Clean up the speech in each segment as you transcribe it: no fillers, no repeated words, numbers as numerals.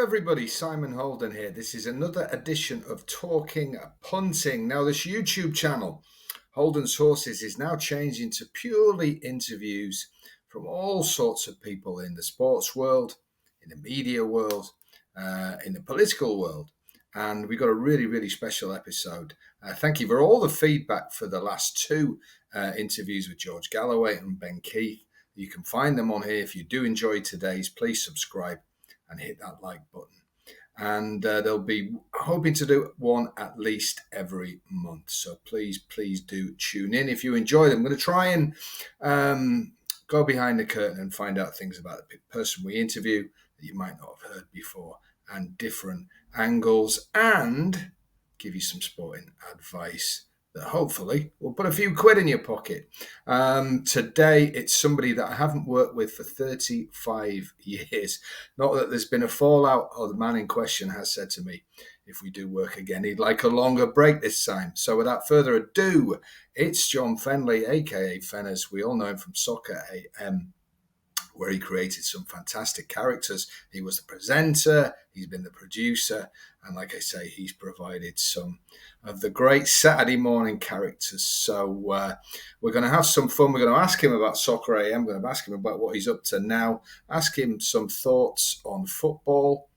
everybody, Simon Holden here. This is another edition of Talking Punting. Now, this YouTube channel, Holden's Horses, is now changing to purely interviews from all sorts of people in the sports world, in the media world, in the political world. And we got a really, really special episode. Thank you for all the feedback for the last two interviews with George Galloway and Ben Keith. You can find them on here. If you do enjoy today's, please subscribe and hit that like button. And they'll be hoping to do one at least every month. So please do tune in if you enjoy them. I'm going to try and go behind the curtain and find out things about the person we interview that you might not have heard before, and different angles, and give you some sporting advice that hopefully will put a few quid in your pocket. Today, it's somebody that I haven't worked with for 35 years. Not that there's been a fallout, or the man in question has said to me, if we do work again, he'd like a longer break this time. So without further ado, it's John Fenley, a.k.a. Fenners. We all know him from Soccer AM, where he created some fantastic characters. He was the presenter, he's been the producer, and like I say, he's provided some of the great Saturday morning characters. So we're going to have some fun. We're going to ask him about Soccer AM. We're going to ask him about what he's up to now, ask him some thoughts on football,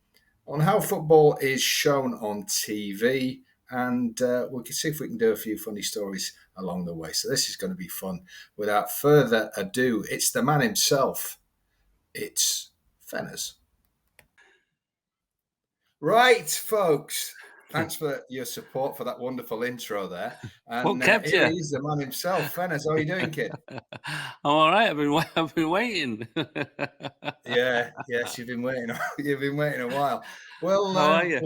on how football is shown on TV, and we can see if we can do a few funny stories along the way. So this is going to be fun. Without further ado, it's the man himself. It's Fenners. Right, folks. Thanks for your support for that wonderful intro there. And what kept you? He's the man himself, Fenners. How are you doing, kid? I'm all right. I've been waiting. Yes, you've been waiting. You've been waiting a while. Well, how are you?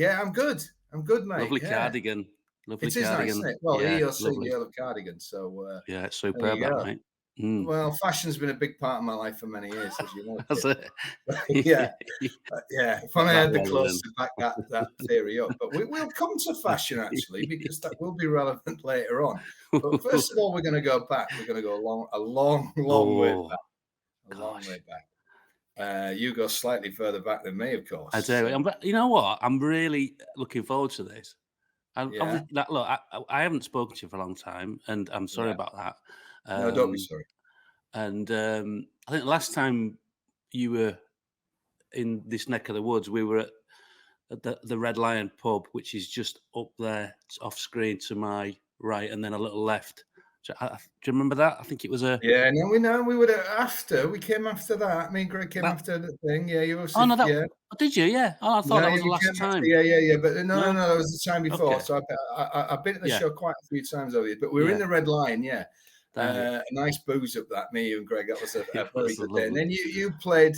I'm good. I'm good, mate. Lovely cardigan. Lovely it is cardigan. Nice, isn't it? Well, you'll see the yellow cardigan. So yeah, it's superb, that, mate. Mm. Well, fashion's been a big part of my life for many years, as you know. Has it? Yeah. If I had the clothes to back that theory up. But we'll come to fashion, actually, because that will be relevant later on. But first of all, we're going to go back. We're going to go a long way back. A long way back. You go slightly further back than me, of course. I do. You know what? I'm really looking forward to this. Look, I haven't spoken to you for a long time, and I'm sorry about that. No, don't be sorry. And I think last time you were in this neck of the woods, we were at the Red Lion pub, which is just up there off screen to my right, and then a little left. Do you remember that? I think it was a... Yeah, no, we were after. We came after that. Me and Greg came after the thing. Yeah, you also... Oh, no, did you? Yeah. Oh, I thought that was the last time. After, yeah. But no, that was the time before. Okay. So I've been at the show quite a few times over here. But we were in the Red Lion, yeah. A nice booze up that, me and Greg. That was a very good day. And then you played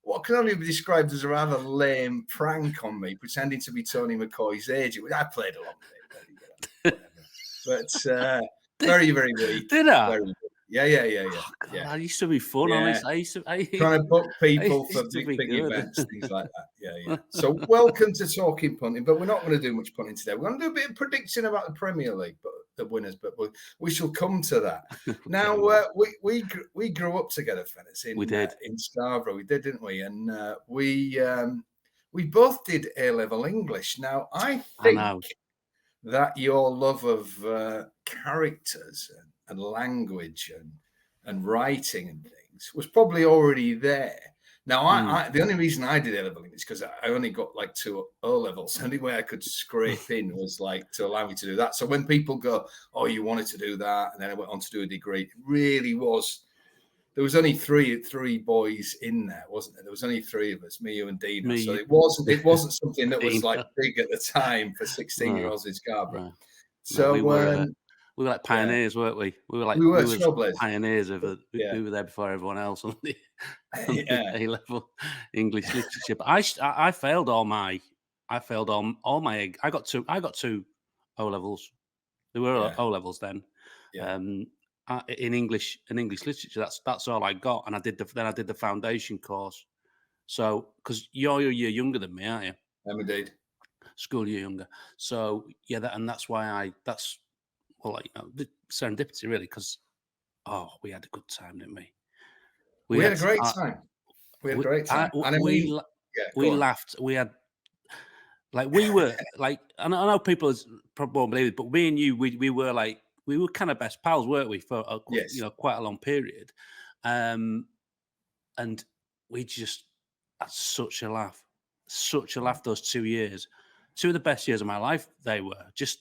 what can only be described as a rather lame prank on me, pretending to be Tony McCoy's agent. I played along with it. But very, very weak. Did I? Very, yeah. Oh, God, yeah. I used to be fun, honestly. Trying to book people for big events, things like that. Yeah. So welcome to Talking Punting, but we're not going to do much punting today. We're going to do a bit of predicting about the Premier League, but the winners, but we shall come to that. Now, we grew up together, Fenners. In Scarborough. We did, didn't we? And we both did A-level English. Now, I think that your love of characters and language and writing and things was probably already there. Now, I the only reason I did A-level English is because I only got like 2 O-levels. The only way I could scrape in was like to allow me to do that. So when people go, oh, you wanted to do that, and then I went on to do a degree, it really was. There was only three boys in there, wasn't there? There was only 3 of us, me, you, and Dina. So it wasn't something that was like big at the time for 16-year-olds in Scarborough. No. So we were like pioneers, weren't we? We were pioneers of it. We were there before everyone else on the A-level English literature. But I failed all my. I got two O-levels. There were O-levels then. Yeah. In English literature, that's all I got, and I did the foundation course. So because you're a year younger than me, aren't you? I'm indeed. School year younger. So that's why the serendipity really, because we had a good time, didn't we? We had a great time. We had a great time. we laughed. We had like we were like I know people probably believe it, but me and you, we were kind of best pals, weren't we? For quite a long period, and we just had such a laugh those 2 years. 2 of the best years of my life. They were just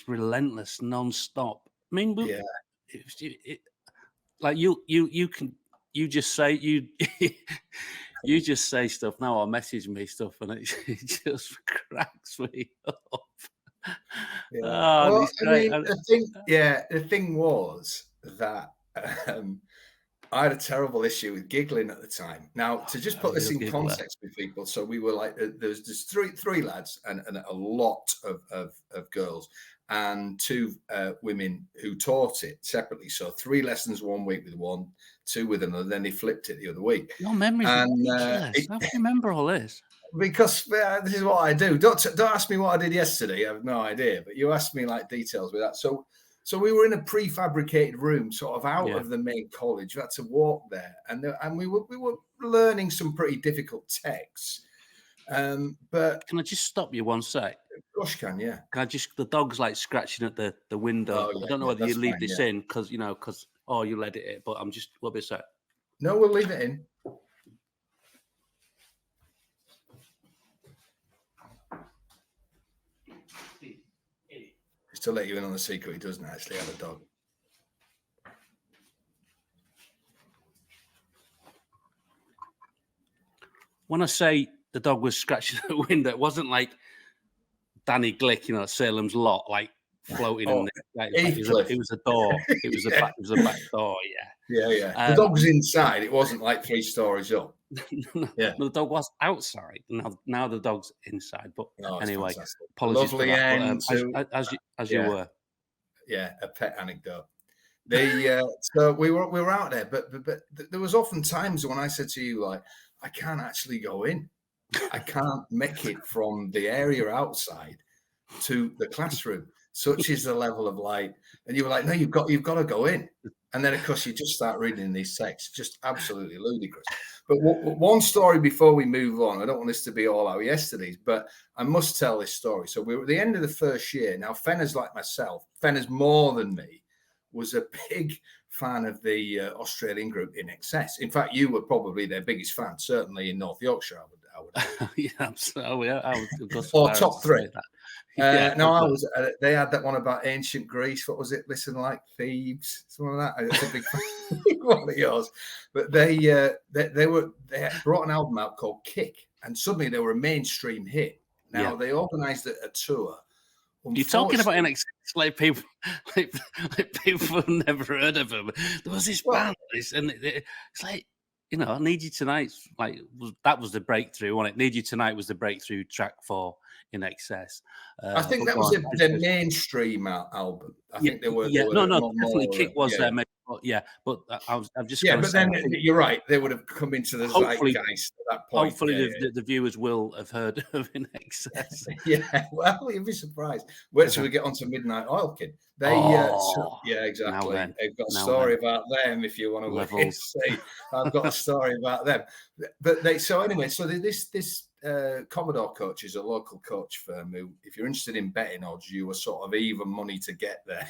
relentless, non-stop. I mean, like you just say you just say stuff now or message me stuff, and it just cracks me up. Yeah. Well, I mean, the thing was that I had a terrible issue with giggling at the time. Now, to just put this in context with people, so we were like, there's just three lads and a lot of girls, and 2 women who taught it separately. So 3 lessons one week with one, 2 with another, then they flipped it the other week. Your memory's ridiculous. How do you remember all this? Because this is what I do. Don't ask me what I did yesterday. I have no idea. But you asked me like details with that. So we were in a prefabricated room, sort of out of the main college. We had to walk there, and we were learning some pretty difficult texts. But can I just stop you one sec? Of course, you can. Yeah. Can I just? The dog's like scratching at the window. I don't know whether you leave this in because you let it. But I'm just. What be a sec? No, we'll leave it in. Just to let you in on the secret, he doesn't actually have a dog. When I say the dog was scratching the window, it wasn't like Danny Glick, Salem's Lot, like floating in there. It was a door. It was a back door. Yeah. The dog was inside. It wasn't like 3 stories up. The dog was outside. Now the dog's inside. But anyway, apologies lovely for that. End as you were. Yeah, a pet anecdote. So we were out there, but there was often times when I said to you, like, I can't actually go in. I can't make it from the area outside to the classroom. Such is the level of light. And you were like, no, you've got to go in. And then, of course, you just start reading these texts, just absolutely ludicrous. But one story before we move on, I don't want this to be all our yesterdays, but I must tell this story. So we were at the end of the first year. Now, Fenners, like myself, Fenners more than me, was a big fan of the Australian group Inxs. In fact, you were probably their biggest fan, certainly in North Yorkshire, I would. Yeah, absolutely. I would or top 3. No, I was. They had that one about ancient Greece. What was it? Listen like thieves, something like that. It's a big one of yours. But they had brought an album out called Kick, and suddenly they were a mainstream hit. Now they organised a tour. You're talking about NXT like people have never heard of them. There was this band, and it's like. Need You Tonight, that was the breakthrough, wasn't it? Need You Tonight was the breakthrough track for Inxs. I think that was their mainstream album. I think they were. Definitely Kick was their main. But I'm just. Yeah, but then you're right. They would have come into the zeitgeist at that point. Hopefully, the viewers will have heard of Inxs. Yeah, well, you'd be surprised. Wait till we get onto Midnight Oil Kid. They, exactly. They've got a story about them if you want to see. I've got a story about them. But this Commodore coach is a local coach firm who, if you're interested in betting odds, you were sort of even money to get there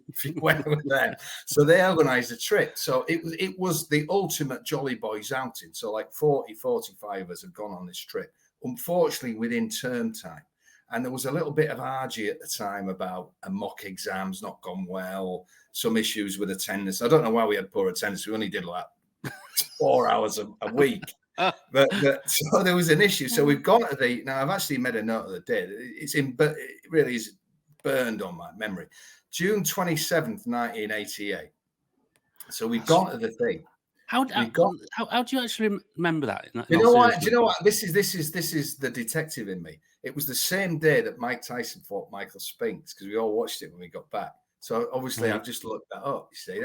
if you went with them. So they organised a trip. So it was the ultimate Jolly Boys outing. So like 45 of us had gone on this trip, unfortunately within term time. And there was a little bit of argy at the time about a mock exams not gone well, some issues with attendance. I don't know why we had poor attendance. We only did like 4 hours a week. But so there was an issue. So we've gone to now I've actually made a note of the date. It really is burned on my memory. June 27th, 1988. So we've gone to the thing. How do you actually remember that? You know what? Do you know what? This is the detective in me. It was the same day that Mike Tyson fought Michael Spinks because we all watched it when we got back. So obviously I've just looked that up. You see,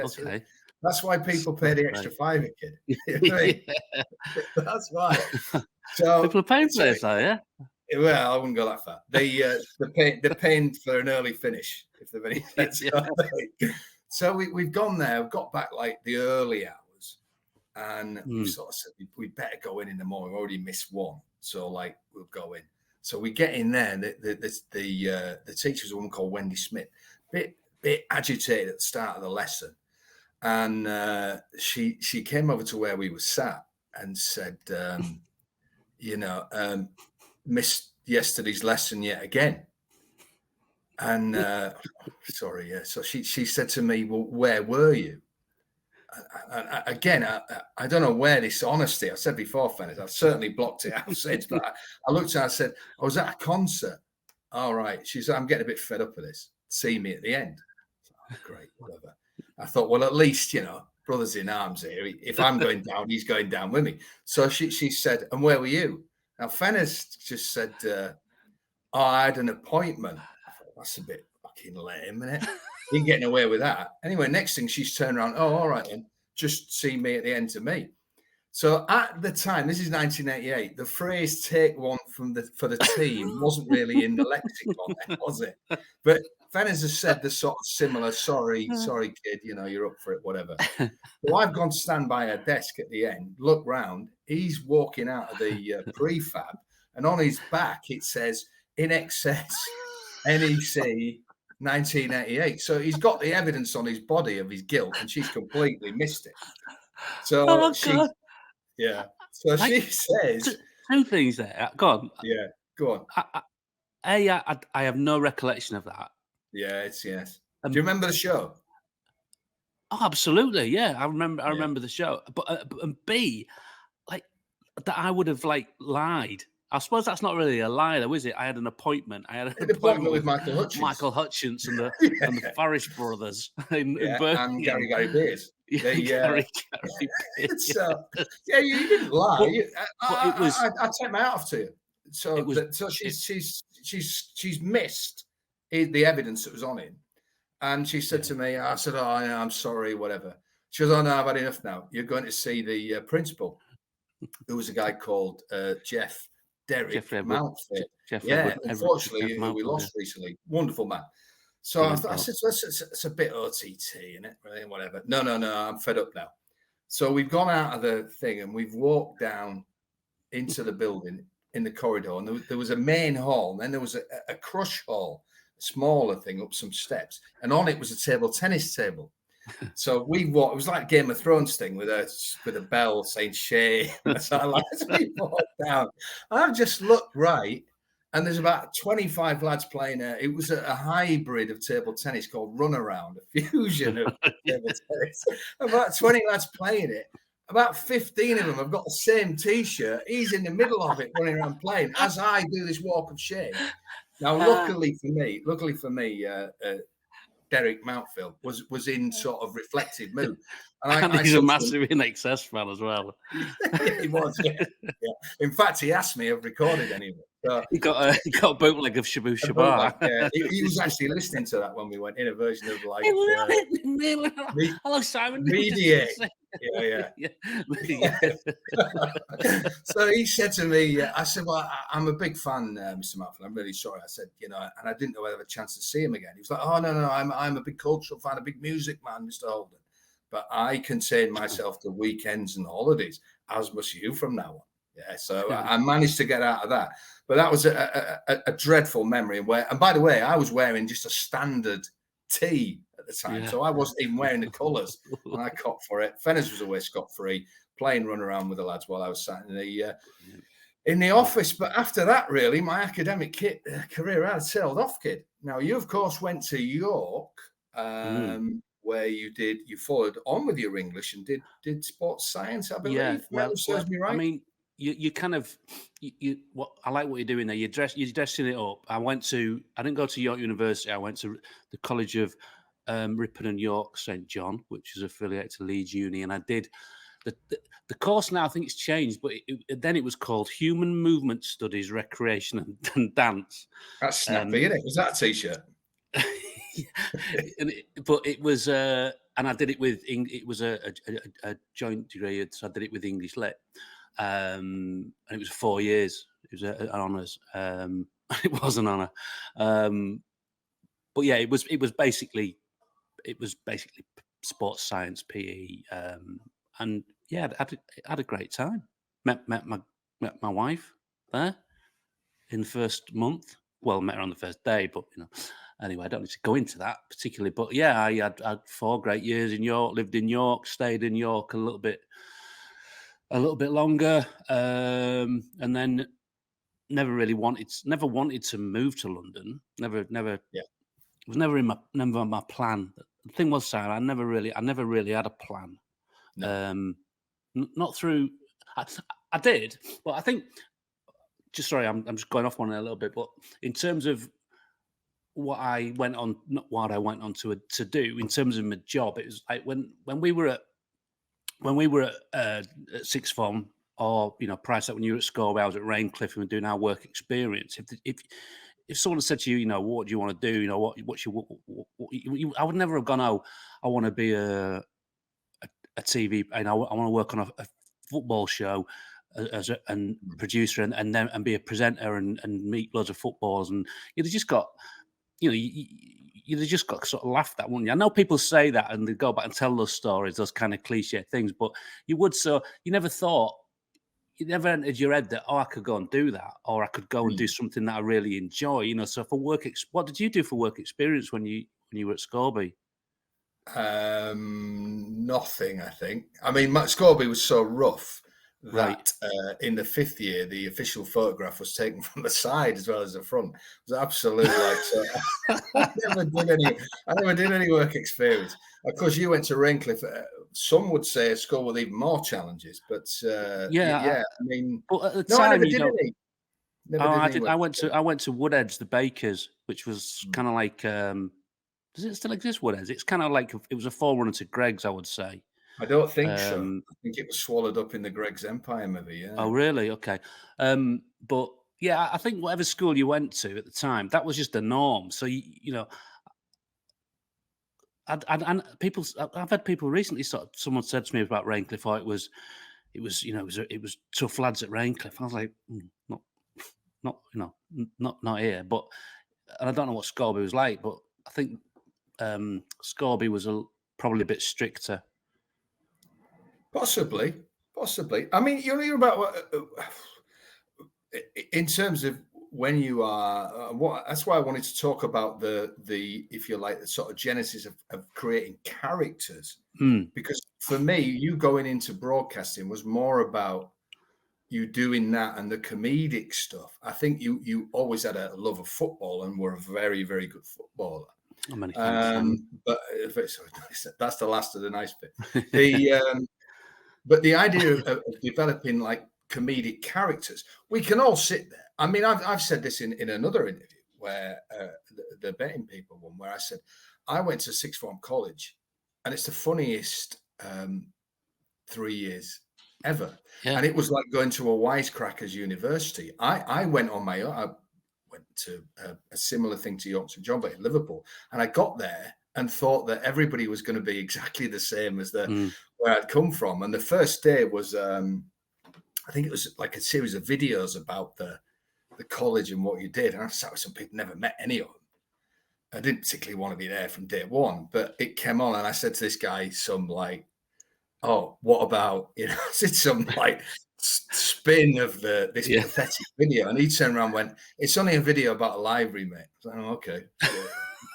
that's why people pay the extra $5, kid. You know what I mean? That's why. So people are paying for this, though, yeah. Well, I wouldn't go that far. They're paying for an early finish if they've any sense. So we've gone there. We've got back like the early hours. And we sort of said, we better go in the morning. We've already missed one. So like, we'll go in. So we get in there, and the teacher was a woman called Wendy Smith, bit agitated at the start of the lesson. And she came over to where we were sat and said, missed yesterday's lesson yet again. And sorry, yeah. So she said to me, well, where were you? Again, I don't know where this honesty, I said before, Fenners, I've certainly blocked it out since, but I looked at her, I said, I was at a concert. All right. She said, I'm getting a bit fed up of this. See me at the end. Oh, great, whatever. I thought, well, at least, brothers in arms here. If I'm going down, he's going down with me. So she said, and where were you? Now, Fenners just said, I had an appointment. I thought, that's a bit fucking lame, isn't it? Ain't getting away with that. Anyway, next thing she's turned around. Oh, all right then. Just see me at the end to me. So at the time, this is 1988, the phrase "take one for the team" wasn't really in the lexicon, was it? But Fenners has said the sort of similar, sorry, kid, you're up for it, whatever. So I've gone to stand by her desk at the end, look round, he's walking out of the prefab, and on his back it says Inxs NEC 1988. So he's got the evidence on his body of his guilt, and she's completely missed it. So God. Yeah. So she says two things there. Go on. Yeah, go on. I have no recollection of that. Yeah, yes. Do you remember the show? Oh, absolutely. Yeah, I remember the show. But and B, like that, I would have lied. I suppose that's not really a lie, though, is it? I had an appointment. I had an appointment with Michael Hutchins. Michael Hutchins and the and the Farish brothers in and Gary Beers. Gary Beers. So you didn't lie. I take my hat off to you. So she's missed the evidence that was on him, and she said to me, I said, I'm sorry, whatever. She goes, oh no, I've had enough now. You're going to see the principal, who was a guy called Derek Mountford. Unfortunately, who we lost recently. Wonderful man. So I said, it's a bit OTT, isn't it? Really? Whatever. No, I'm fed up now. So we've gone out of the thing and we've walked down into the building in the corridor, and there was a main hall, and then there was a crush hall, a smaller thing up some steps, and on it was a table tennis table. So we walked. It was like Game of Thrones thing with a bell saying "Shay." So we walked down. I've just looked right, and there's about 25 lads playing. It was a hybrid of table tennis called Runaround, a fusion of table tennis. About 20 lads playing it. About 15 of them have got the same T-shirt. He's in the middle of it, running around playing as I do this walk of shame. Now, luckily for me, Derek Mountfield was in sort of reflective mood. And he's a massive Inxs fan as well. Yeah, he was. Yeah. In fact, he asked me, I've recorded anyway. So, he got a bootleg of Shabu Shabar. Yeah, he was actually listening to that when we went in, a version of hello, Simon. Media. Yeah. So he said to me, I said, well, I'm a big fan, Mr. Mountfield. I'm really sorry. I said, and I didn't know whether I have a chance to see him again. He was like, oh, no, I'm a big cultural fan, a big music man, Mr. Holden. But I contain myself to weekends and holidays, as must you from now on. Yeah, so I managed to get out of that. But that was a dreadful memory. And by the way, I was wearing just a standard tee at the time. So I wasn't even wearing the colours, and I copped for it. Fenners was away scot-free, playing run around with the lads while I was sat in the office. But after that, really, my academic career had tailed off, kid. Now, you, of course, went to York, where you followed on with your English and did sports science, I believe. Yeah, well, serves me right. I mean, you kind of what I like what you're doing there. You're dressing it up. I didn't go to York University. I went to the College of Ripon and York St John, which is affiliated to Leeds Uni, and I did the course. Now I think it's changed, but then it was called Human Movement Studies, Recreation and Dance. That's snappy, isn't it? Was that a t-shirt? But it was, and I did it with. It was a joint degree, so I did it with English Lit, and it was 4 years. It was an honours. It was an honour, but yeah, it was basically sports science, PE, and yeah, I had a great time. Met my wife there in the first month. Well, met her on the first day, but anyway, I don't need to go into that particularly. But yeah, I had 4 great years in York. Lived in York, stayed in York a little bit longer, and then never wanted to move to London. Never. Yeah. It was never in my plan. The thing was, Sam, I never really had a plan. No. Not through. I did, but I think. Sorry, I'm just going off on it a little bit. But in terms of what I went on, not what I went on to do in terms of my job, it was like when we were at sixth form, or prior to that, when you were at Scarborough, I was at Raincliffe and we were doing our work experience. If someone said to you, what do you want to do? What's your I would never have gone, oh, I want to be a TV, and I want to work on a football show as a producer, and then be a presenter and meet loads of footballers, and you'd just got, you'd have just got sort of laughed at, wouldn't you? I know people say that and they go back and tell those stories, those kind of cliche things, but you would. So you never thought, it never entered your head that, oh, I could go and do that, or I could go and do something that I really enjoy. So for work, what did you do for work experience when you were at Scarborough? Nothing, I think. I mean, Scarborough was so rough that in the 5th year, the official photograph was taken from the side as well as the front. It was absolutely like, so I never did any work experience. Of course, you went to Raincliffe. Some would say a school with even more challenges, but I mean, but at the time, I never did any. I went to Woodheads, the bakers, which was kind of like, does it still exist, Woodheads? It's kind of like, it was a forerunner to Greg's, I would say. I don't think so. I think it was swallowed up in the Greg's empire, maybe. Yeah. Oh, really? Okay. But yeah, I think whatever school you went to at the time, that was just the norm. So I've had people recently someone said to me about Raincliffe, oh, it was tough lads at Raincliffe. I was like, not here. But, and I don't know what Scarborough was like, but I think Scarborough was probably a bit stricter. Possibly. I mean, you're about in terms of when you are. That's why I wanted to talk about the if you like, the sort of genesis of creating characters. Because for me, you going into broadcasting was more about you doing that and the comedic stuff. I think you always had a love of football and were a very, very good footballer. Oh, many thanks, but that's the last of the nice bit. But the idea of developing like comedic characters, we can all sit there. I mean, I've said this in another interview where the betting people one, where I said I went to sixth form college, and it's the funniest 3 years ever. Yeah. And it was like going to a wisecrackers university. I went on my own. I went to a similar thing to Yorkshire John, but in Liverpool, and I got there and thought that everybody was going to be exactly the same as where I'd come from. And the first day was, I think it was like a series of videos about the college and what you did. And I sat with some people, never met any of them. I didn't particularly want to be there from day one, but it came on, and I said to this guy, some like, oh, what about, I said some like spin of this pathetic video. And he turned around and went, it's only a video about a library, mate. I was like, oh, okay.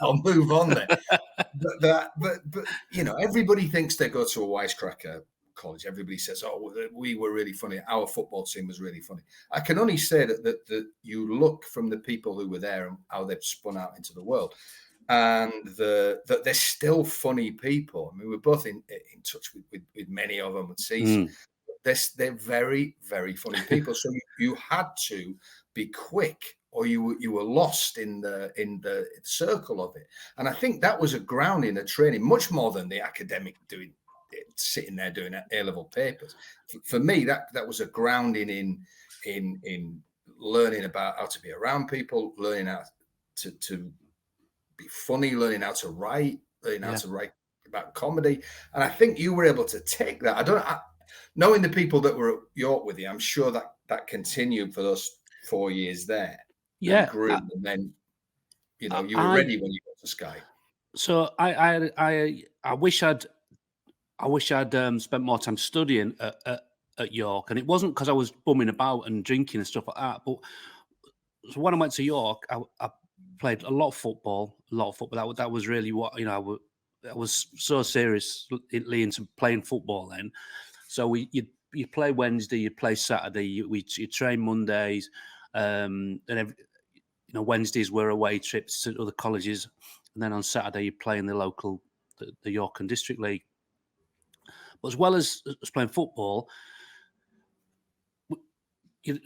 I'll move on then. but everybody thinks they go to a wisecracker college. Everybody says, oh, we were really funny. Our football team was really funny. I can only say that you look from the people who were there and how they've spun out into the world, and that they're still funny people. I mean, we're both in touch with many of them at season. They're very, very funny people. So you had to be quick, or you were lost in the circle of it. And I think that was a grounding, a training, much more than the academic sitting there doing A-level papers. For me, that was a grounding in learning about how to be around people, learning how to be funny, learning how to write, learning how to write about comedy. And I think you were able to take that. Knowing the people that were at York with you, I'm sure that continued for those 4 years there. Yeah. And grew, and then, you were ready when you got to Sky. So I wish I'd I wish I'd spent more time studying at York, and it wasn't because I was bumming about and drinking and stuff like that. But so when I went to York, I played a lot of football. That was really what I was so seriously into playing football then. So you'd play Wednesday, you'd play Saturday, you'd train Mondays, and Wednesdays were away trips to other colleges, and then on Saturday you play in the York and District League. But as well as playing football,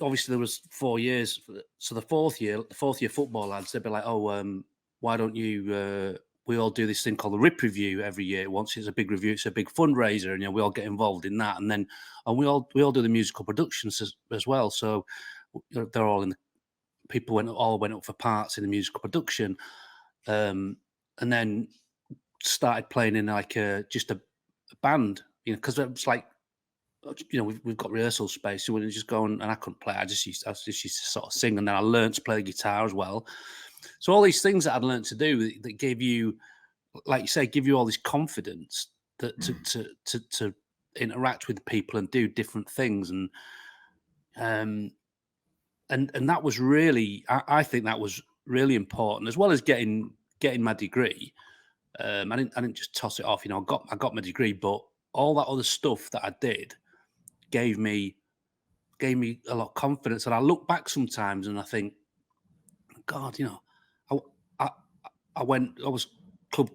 obviously there was 4 years. So the fourth year football lads, they'd be like, "Oh, why don't you?" We all do this thing called the RIP review every year. Once it's a big review, it's a big fundraiser, and we all get involved in that. And we all do the musical productions as well. So they're all in the people went up for parts in the musical production, and then started playing in like just a band, because it's like, we've got rehearsal space, so we just go and I couldn't play. I just used to sort of sing, and then I learned to play the guitar as well. So all these things that I'd learned to do that gave you, like you say, give you all this confidence that to interact with people and do different things, and that was really, I think that was really important, as well as getting my degree. I didn't just toss it off. I got my degree, but all that other stuff that I did gave me a lot of confidence. And I look back sometimes and I think, God, I was club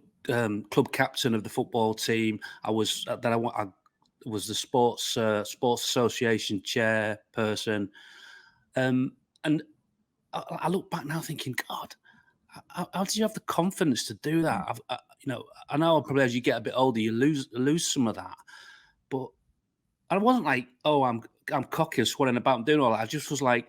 captain of the football team. I was the sports association chairperson, and I look back now thinking, God, how did you have the confidence to do that? I know probably as you get a bit older, you lose some of that, but I wasn't like, oh, I'm cocky and swearing about and doing all that. I just was like,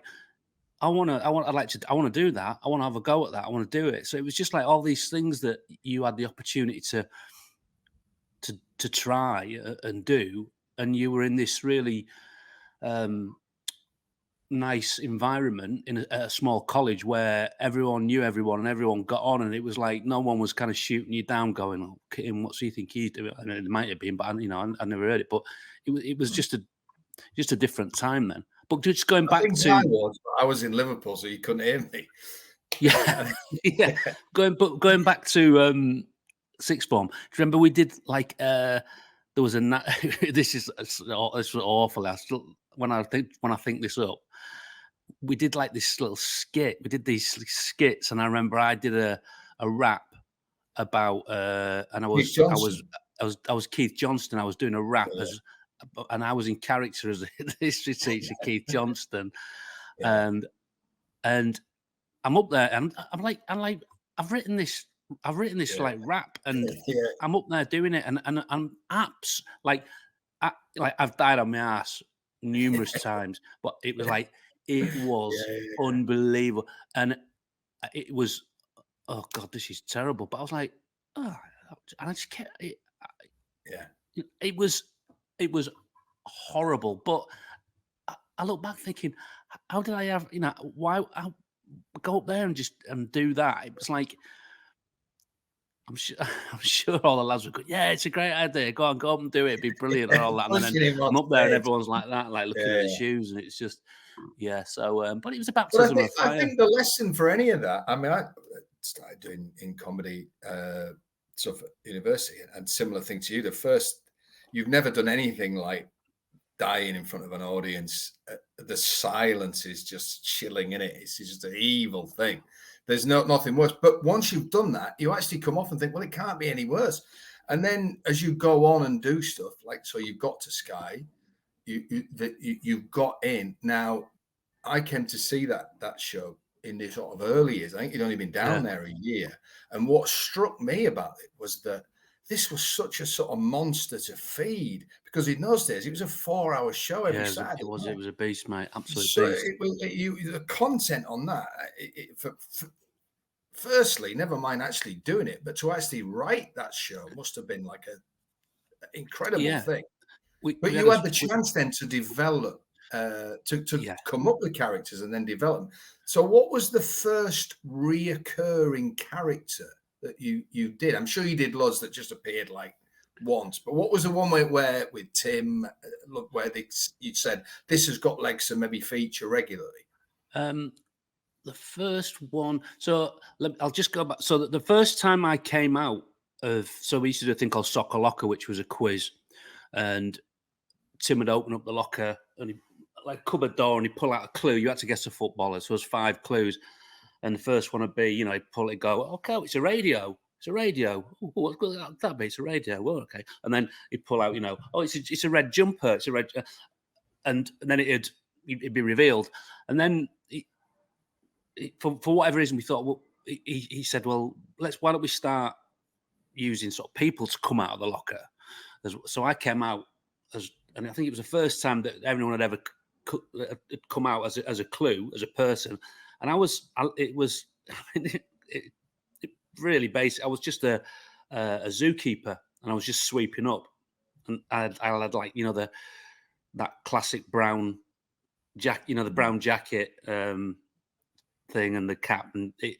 I want to do that. I want to have a go at that. I want to do it. So it was just like all these things that you had the opportunity to try and do, and you were in this really nice environment in a small college where everyone knew everyone and everyone got on, and it was like no one was kind of shooting you down, going, "Oh, Kim, what do you think he's doing?" And it might have been, but I never heard it. But it was just a different time then. But just going back I was in Liverpool, so you couldn't hear me. Yeah, yeah. Going back to sixth form. Do you remember we did like there was a this is awful. When I think this up, we did like this little skit. We did these skits, and I remember I did a rap about and I was Keith Johnston. I was doing a rap and I was in character as the history teacher, Keith Johnston, and I'm up there, and I'm like, I've written this like rap, and I'm up there doing it, and I'm apps like I've died on my ass numerous times, but it was like it was unbelievable, and it was, oh God, this is terrible. But I was like, oh, and I just kept it. It was horrible, but I look back thinking, how did I have, why go up there and do that? It was like, I'm sure all the lads would go, yeah, it's a great idea. Go up and do it. It'd be brilliant and all that. And then I'm up there and everyone's like that, like looking at the shoes, and it's just, so, but it was a baptism of fire. I think the lesson for any of that, I mean, I started doing in comedy stuff at university, and similar thing to you. The first, you've never done anything like dying in front of an audience. The silence is just chilling in it. It's just an evil thing. There's nothing worse. But once you've done that, you actually come off and think, well, it can't be any worse. And then as you go on and do stuff, like, so you've got to Sky, you've got in. Now, I came to see that show in the sort of early years. I think you'd only been down there a year. And what struck me about it was that this was such a sort of monster to feed, because in those days it was a 4-hour show every Saturday. It was a beast, mate. Absolute beast. The content on that, firstly, never mind actually doing it, but to actually write that show must have been like an incredible thing. But you had the chance then to develop, to come up with characters and then develop them. So what was the first reoccurring character that you did? I'm sure you did loads that just appeared like once, but what was the one where with Tim, look, where you said this has got legs to maybe feature regularly? The first one, so I'll just go back. So the first time I came out so we used to do a thing called Soccer Locker, which was a quiz, and Tim would open up the locker and like cupboard door, and he'd pull out a clue. You had to guess a footballer, so it was 5 clues, and the first one would be, he'd pull it, go, okay, it's a radio. It's a radio. Ooh, what's that be? It's a radio. Well, okay, and then he'd pull out, it's a red jumper. It's a red, and then it'd be revealed, and then. For whatever reason, we thought, well, he said, well, why don't we start using sort of people to come out of the locker? So I came out and I think it was the first time that everyone had ever come out as a clue, as a person. And it was really basic. I was just a zookeeper, and I was just sweeping up, and I had like, that classic brown jacket, the brown jacket, thing and the cap, and it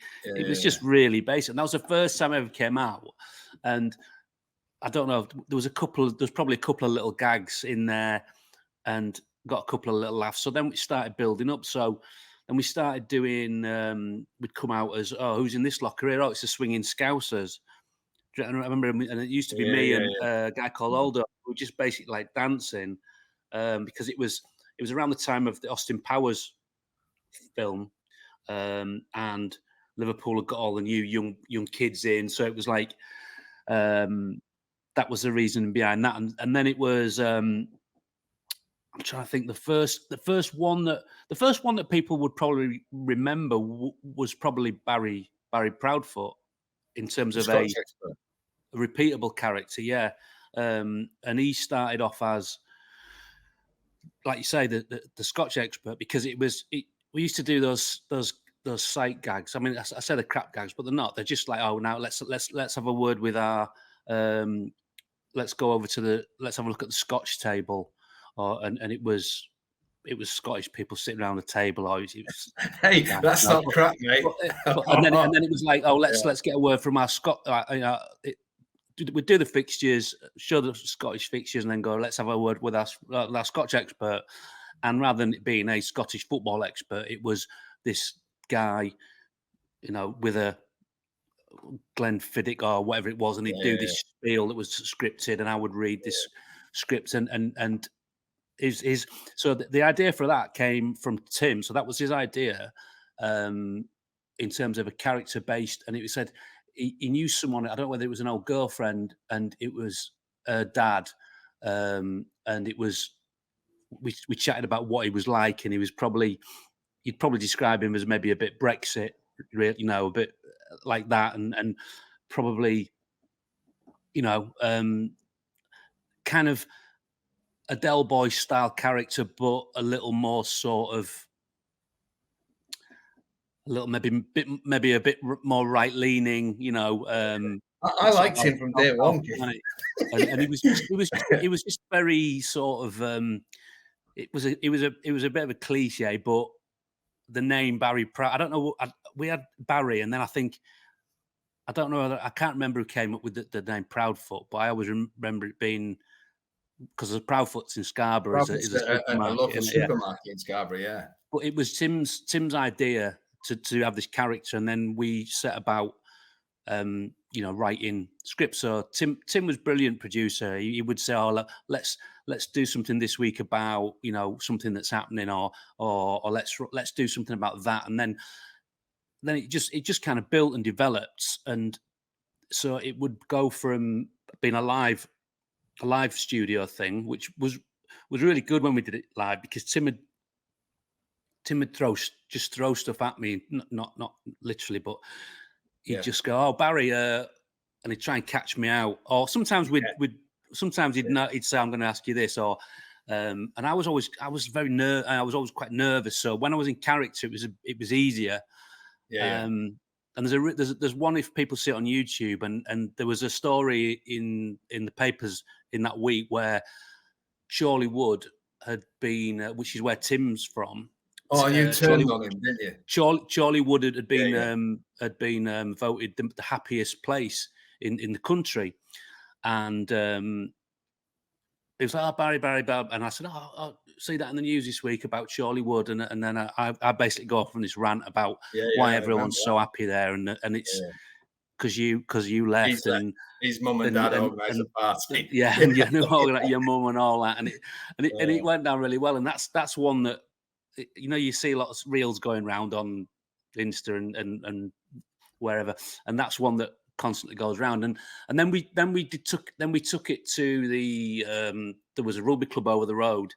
was just really basic. And that was the first time I ever came out, and I don't know, there's probably a couple of little gags in there and got a couple of little laughs. So then we started building up. So then we started doing, we'd come out as, who's in this locker here? Oh, it's the Swinging Scousers. I remember, and it used to be me and a guy called Holden, who were just basically like dancing, because it was around the time of the Austin Powers film. And Liverpool had got all the new young kids in, so it was like that was the reason behind that. And then it was I'm trying to think, the first one that people would probably remember was probably Barry Proudfoot, in terms of a repeatable character, and he started off as, like you say, the Scotch expert, because we used to do those sight gags. I mean, I say the crap gags, but they're not. They're just like, oh, now let's have a word with our, let's go over to let's have a look at the Scotch table, and it was Scottish people sitting around the table. Or it was, hey, that's not crap, mate. And then it was like, oh, let's get a word from our we'd do the fixtures, show the Scottish fixtures, and then go, let's have a word with our Scotch expert. And rather than it being a Scottish football expert, it was this guy, with a Glenfiddich or whatever it was, and he'd do this spiel that was scripted, and I would read this script, and so the idea for that came from Tim. So that was his idea, in terms of a character based, and it said he knew someone. I don't know whether it was an old girlfriend, and it was her dad, and it was. We chatted about what he was like, and you'd probably describe him as maybe a bit Brexit, a bit like that, and probably, kind of a Del Boy style character, but a little more sort of, maybe a bit more right leaning, I liked him from day one, and he was just very sort of. It was a bit of a cliche, but the name Barry Proud. I don't know. We had Barry, and then I don't know. I can't remember who came up with the name Proudfoot, but I always remember it being because of Proudfoot's in Scarborough. Is a local supermarket in Scarborough, yeah. But it was Tim's idea to have this character, and then we set about writing scripts. So Tim was brilliant producer. He would say, "Oh, let's do something this week about something that's happening, or let's do something about that." And then it just kind of built and developed, and so it would go from being a live studio thing, which was really good when we did it live, because Tim would throw stuff at me, not literally, but he'd just go, "Oh, Barry," and he'd try and catch me out. Or sometimes he'd say, "I'm going to ask you this," or and I was always quite nervous. So when I was in character, it was easier. And there's one, if people see it on YouTube, and there was a story in the papers in that week where Chorley Wood had been, which is where Tim's from. Oh, you turned on him, didn't you? Chorley Wood had been voted the happiest place in the country, and it was like, Barry, and I said, I'll see that in the news this week about Chorley Wood, and then I basically go off on this rant about why everyone's so happy there, and it's because you left, and his mum and dad organised a party, and you know, your mum and all that, and it went down really well, and that's one that you see lots of reels going around on Insta and wherever, and that's one that constantly goes round, and then we took it to the there was a rugby club over the road,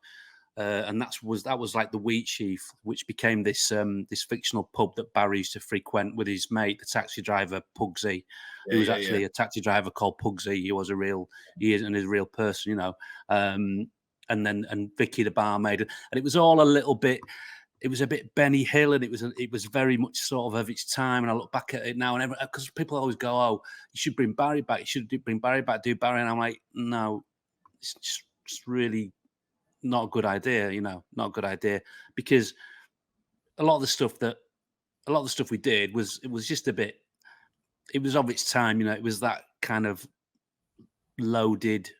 and that was like the Wheat Sheaf, which became this fictional pub that Barry used to frequent with his mate, the taxi driver Pugsy, who was actually a taxi driver called Pugsy. He is a real person, and Vicky the barmaid, and it was all a little bit. It was a bit Benny Hill, and it was very much sort of its time. And I look back at it now, and because people always go, "Oh, you should bring Barry back. You should bring Barry back. Do Barry." And I'm like, no, it's just really not a good idea. Not a good idea, because a lot of the stuff we did was just a bit. It was of its time. It was that kind of loaded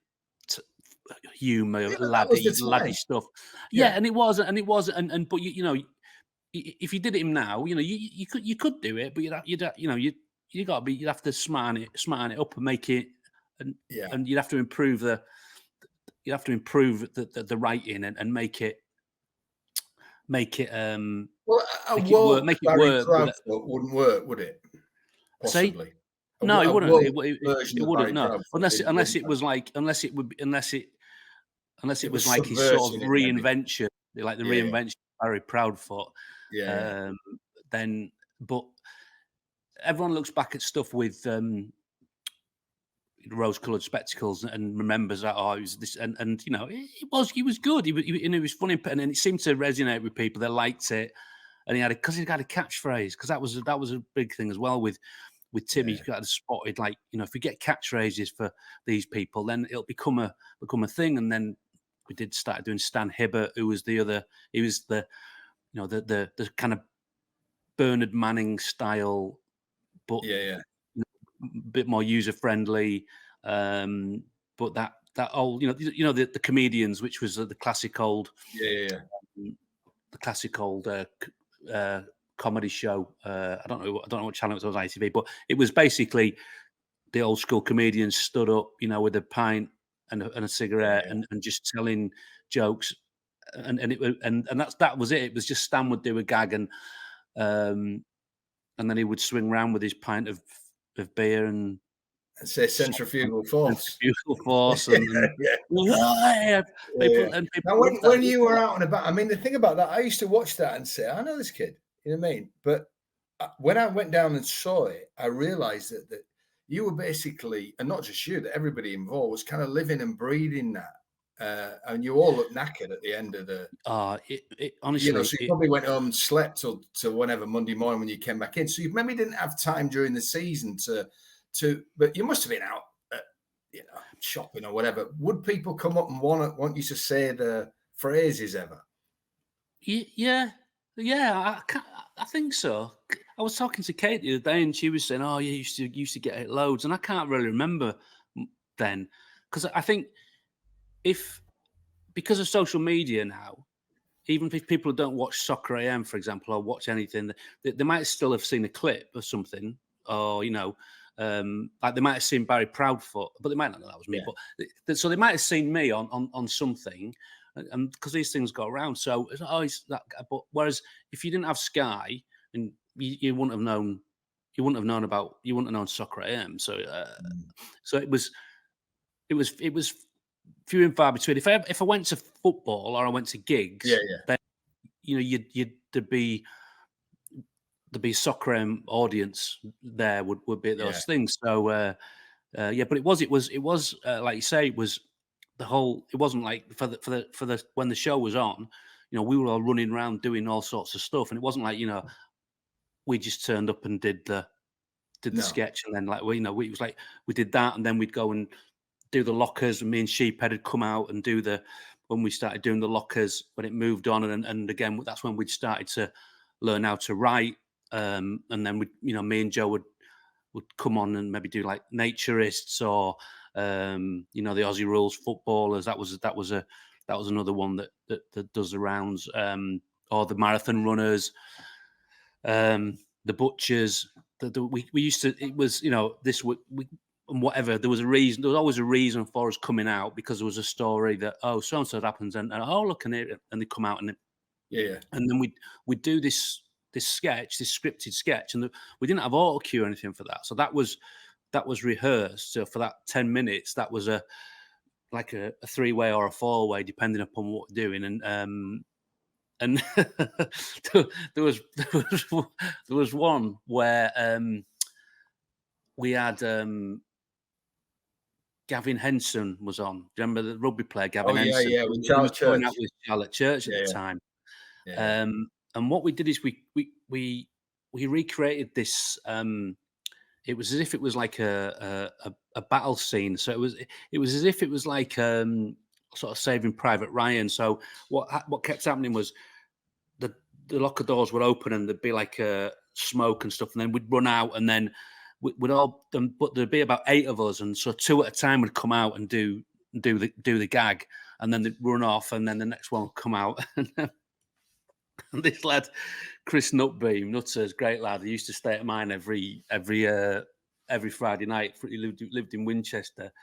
humor, laddie stuff. And it was, but if you did it now, you could do it, but you'd have to smarten it up and make it, and you'd have to improve the writing and make it work. Make it work. Wouldn't work, would it? Possibly. See? No, it wouldn't. It wouldn't. No, unless it was like his sort of reinvention, like the reinvention of Barry Proudfoot. Then, but everyone looks back at stuff with rose-coloured spectacles and remembers that it was this, and he was good. He was funny, and it seemed to resonate with people. They liked it, and he had a catchphrase, because that was a big thing as well with Timmy. You got spotted, like, if we get catchphrases for these people, then it'll become a thing. And then we start doing Stan Hibbert, who was he was the kind of Bernard Manning style, but a bit more user friendly. But that old, the comedians, which was the classic old, the classic old comedy show. I don't know what channel it was on ITV, but it was basically the old school comedians stood up, with a pint and a cigarette and just telling jokes, and that was it. It was just Stan would do a gag, and then he would swing around with his pint of beer and say centrifugal force. And Now, when you were out and about, I mean, the thing about that, I used to watch that and say, I know this kid. You know what I mean? But when I went down and saw it, I realized that you were basically, and not just you, that everybody involved was kind of living and breathing that. And you all looked knackered at the end of the. Honestly, so you probably went home and slept till whenever Monday morning when you came back in. So you maybe didn't have time during the season to, but you must have been out, shopping or whatever. Would people come up and want you to say the phrases ever? Yeah, I think so. I was talking to Kate the other day, and she was saying, "Oh, yeah, you used to get it loads," and I can't really remember then, because I think because of social media now, even if people don't watch Soccer AM, for example, or watch anything, they might still have seen a clip or something, or like they might have seen Barry Proudfoot, but they might not know that was me. But so they might have seen me on something, and because these things go around. So it's always that. But whereas if you didn't have Sky, and you wouldn't have known Soccer AM. So so it was few and far between. If I went to football or I went to gigs, then there'd be a Soccer AM audience there would be those things. So but it was like you say, it was the whole. It wasn't like for the when the show was on, we were all running around doing all sorts of stuff, and it wasn't like we just turned up and did the sketch, and then it was like we did that, and then we'd go and do the lockers, and me and Sheephead had come out and when we started doing the lockers, when it moved on, and again that's when we'd started to learn how to write, and then me and Joe would come on and maybe do like Naturists or You know, the Aussie rules footballers. That was another one that does the rounds. Or the marathon runners, the butchers. We used to. It was, you know, this we and whatever. There was a reason. There was always a reason for us coming out, because there was a story that, oh, so and so happens, and oh, look, and they come out, and and then we'd do this sketch, this scripted sketch, and we didn't have auto cue or anything for that, so that was rehearsed. So for that 10 minutes, that was like a 3-way or a 4-way, depending upon what we're doing, and there was one where we had Gavin Henson was on. Do you remember the rugby player Gavin Henson? Yeah, with Charlotte Church. Going out with Charlotte Church at the time. Yeah. And what we did is we recreated this. It was as if it was like a battle scene. So it was as if it was like sort of Saving Private Ryan. So what kept happening was the locker doors would open and there'd be like smoke and stuff, and then we'd run out, and then we'd all. But there'd be about 8 of us, and so 2 at a time would come out and do the gag, and then they'd run off, and then the next one would come out. And this lad, Chris Nutbeam, Nutters, great lad. He used to stay at mine every Friday night. He lived in Winchester.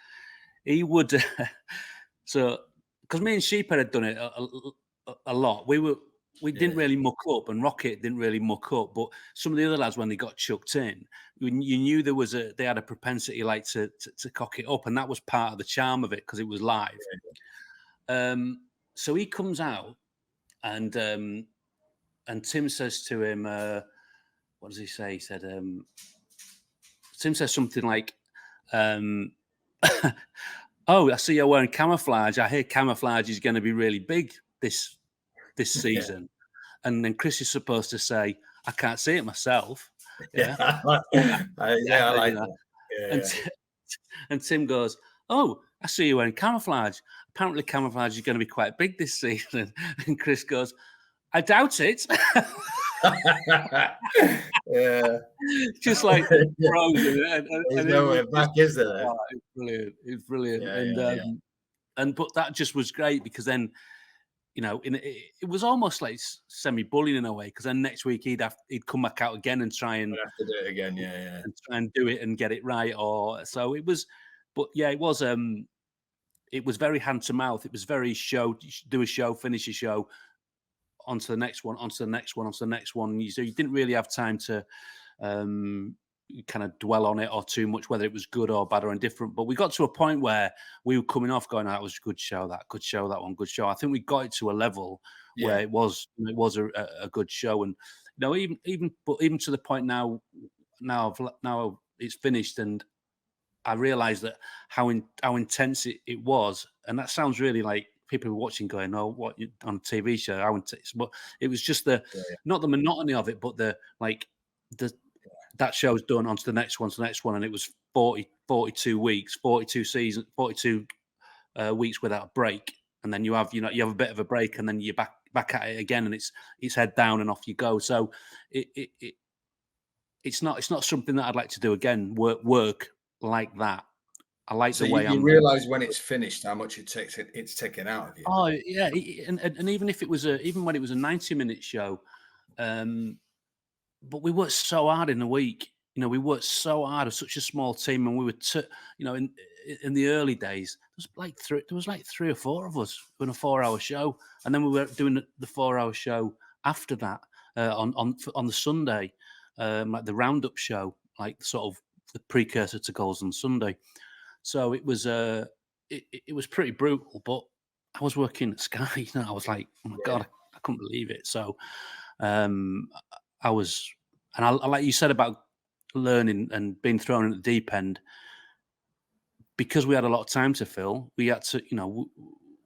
He would so because me and Sheephead had done it a lot. We didn't really muck up, and Rocket didn't really muck up. But some of the other lads, when they got chucked in, you knew they had a propensity like to cock it up, and that was part of the charm of it because it was live. So he comes out, and Tim says to him, what does he say? He said, Tim says something like, "Oh, I see you're wearing camouflage. I hear camouflage is going to be really big this season." And then Chris is supposed to say, "I can't see it myself." Yeah, I like that. And Tim goes, "Oh, I see you wearing camouflage. Apparently camouflage is going to be quite big this season." And Chris goes, "I doubt it." Yeah, just like frozen. There's nowhere back, is there? Oh, it's brilliant. And but that just was great, because then, you know, it was almost like semi-bullying in a way, because then next week he'd come back out again and try and have to do it again, and try and do it and get it right. Or so it was, but yeah, it was very hand to mouth. It was very do a show, finish a show, onto the next one, onto the next one, onto the next one. So you didn't really have time to kind of dwell on it or too much, whether it was good or bad or indifferent. But we got to a point where we were coming off going, "That was a good show, that one, good show." I think we got it to a level where it was a good show. And you know, even to the point now it's finished, and I realized that how intense it was. And that sounds really like people were watching going, "Oh, what, on a TV show, how intense?" But it was just not the monotony of it, but that show's done, onto the next one, and it was 42 weeks, 42 seasons, 42 weeks without a break, and then you have a bit of a break, and then you're back at it again, and it's head down and off you go. So it's not something that I'd like to do again. Work like that. I like the way you realise when it's finished how much it's taken out of you. Oh yeah, and even if it was even when it was a 90-minute show. But we worked so hard in the week. You know, we worked so hard as such a small team, and we were, in the early days, there was like 3 or 4 of us doing a 4-hour show, and then we were doing the 4-hour show after that on the Sunday, like the roundup show, like sort of the precursor to Goals on Sunday. So it was it was pretty brutal. But I was working at Sky. You know, I was like, oh my God, I couldn't believe it. So. I was, and I like you said about learning and being thrown in the deep end, because we had a lot of time to fill. We had to,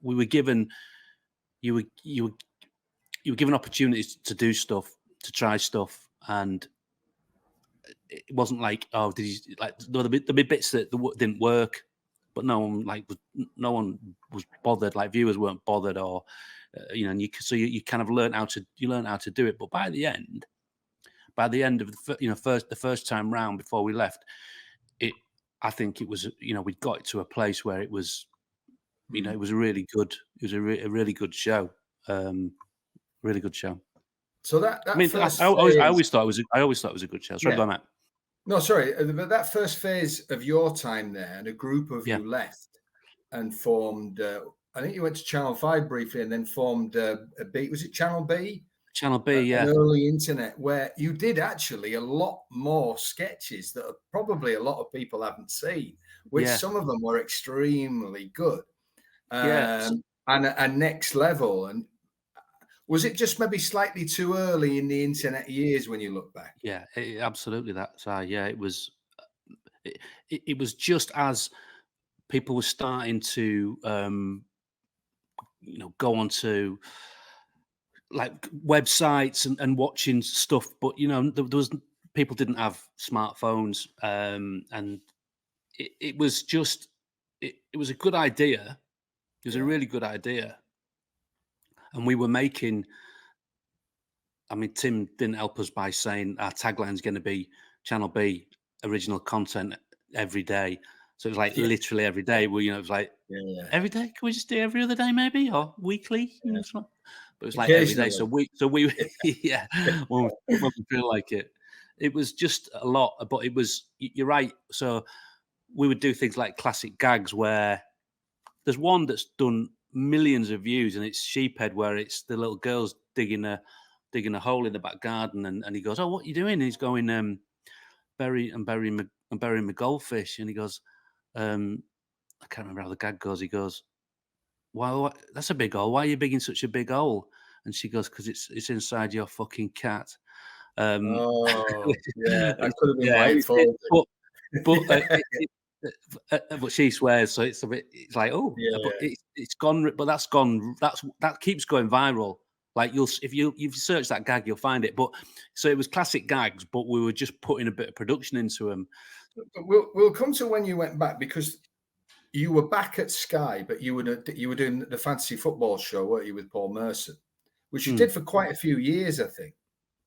we were given, you were given opportunities to do stuff, to try stuff, and it wasn't like, oh, did you like there'd be bits that didn't work, but no one was bothered. Like viewers weren't bothered, or and you kind of learn how to do it. But by the end of the first time round, before we left, I think it was, we'd got it to a place where it was, it was a really good, a really good show. Really good show. So that I mean, first I always thought it was a good show. Sorry about that. No, sorry, but that first phase of your time there, and a group of you left and formed. I think you went to Channel 5 briefly, and then formed a B. Was it Channel B? Channel B, an early internet, where you did actually a lot more sketches that probably a lot of people haven't seen, which some of them were extremely good, and next level. And was it just maybe slightly too early in the internet years when you look back? Yeah, absolutely. That's it was. It was just as people were starting to, go onto like websites and watching stuff, but there was people didn't have smartphones, and it was just it was a good idea. It was a really good idea, and we were making. I mean, Tim didn't help us by saying our tagline is going to be Channel B original content every day. So it was like literally every day. Well, it was like every day. Can we just do every other day, maybe, or weekly? But it was like every day. So we when we feel like it, it was just a lot. But it was, you're right. So we would do things like classic gags, where there's one that's done millions of views, and it's Sheephead, where it's the little girls digging a hole in the back garden, and he goes, "Oh, what are you doing?" And he's going, burying my goldfish," and he goes, I can't remember how the gag goes. He goes, "Why? That's a big hole. Why are you digging such a big hole?" And she goes, "Because it's inside your fucking cat." That could have been white for. But she swears, so it's a bit. It's like, but it's gone. But that's gone. That keeps going viral. Like if you search that gag, you'll find it. But so it was classic gags, but we were just putting a bit of production into them. We'll come to when you went back, because you were back at Sky, but you were doing the fantasy football show, weren't you, with Paul Merson, which you did for quite a few years, I think.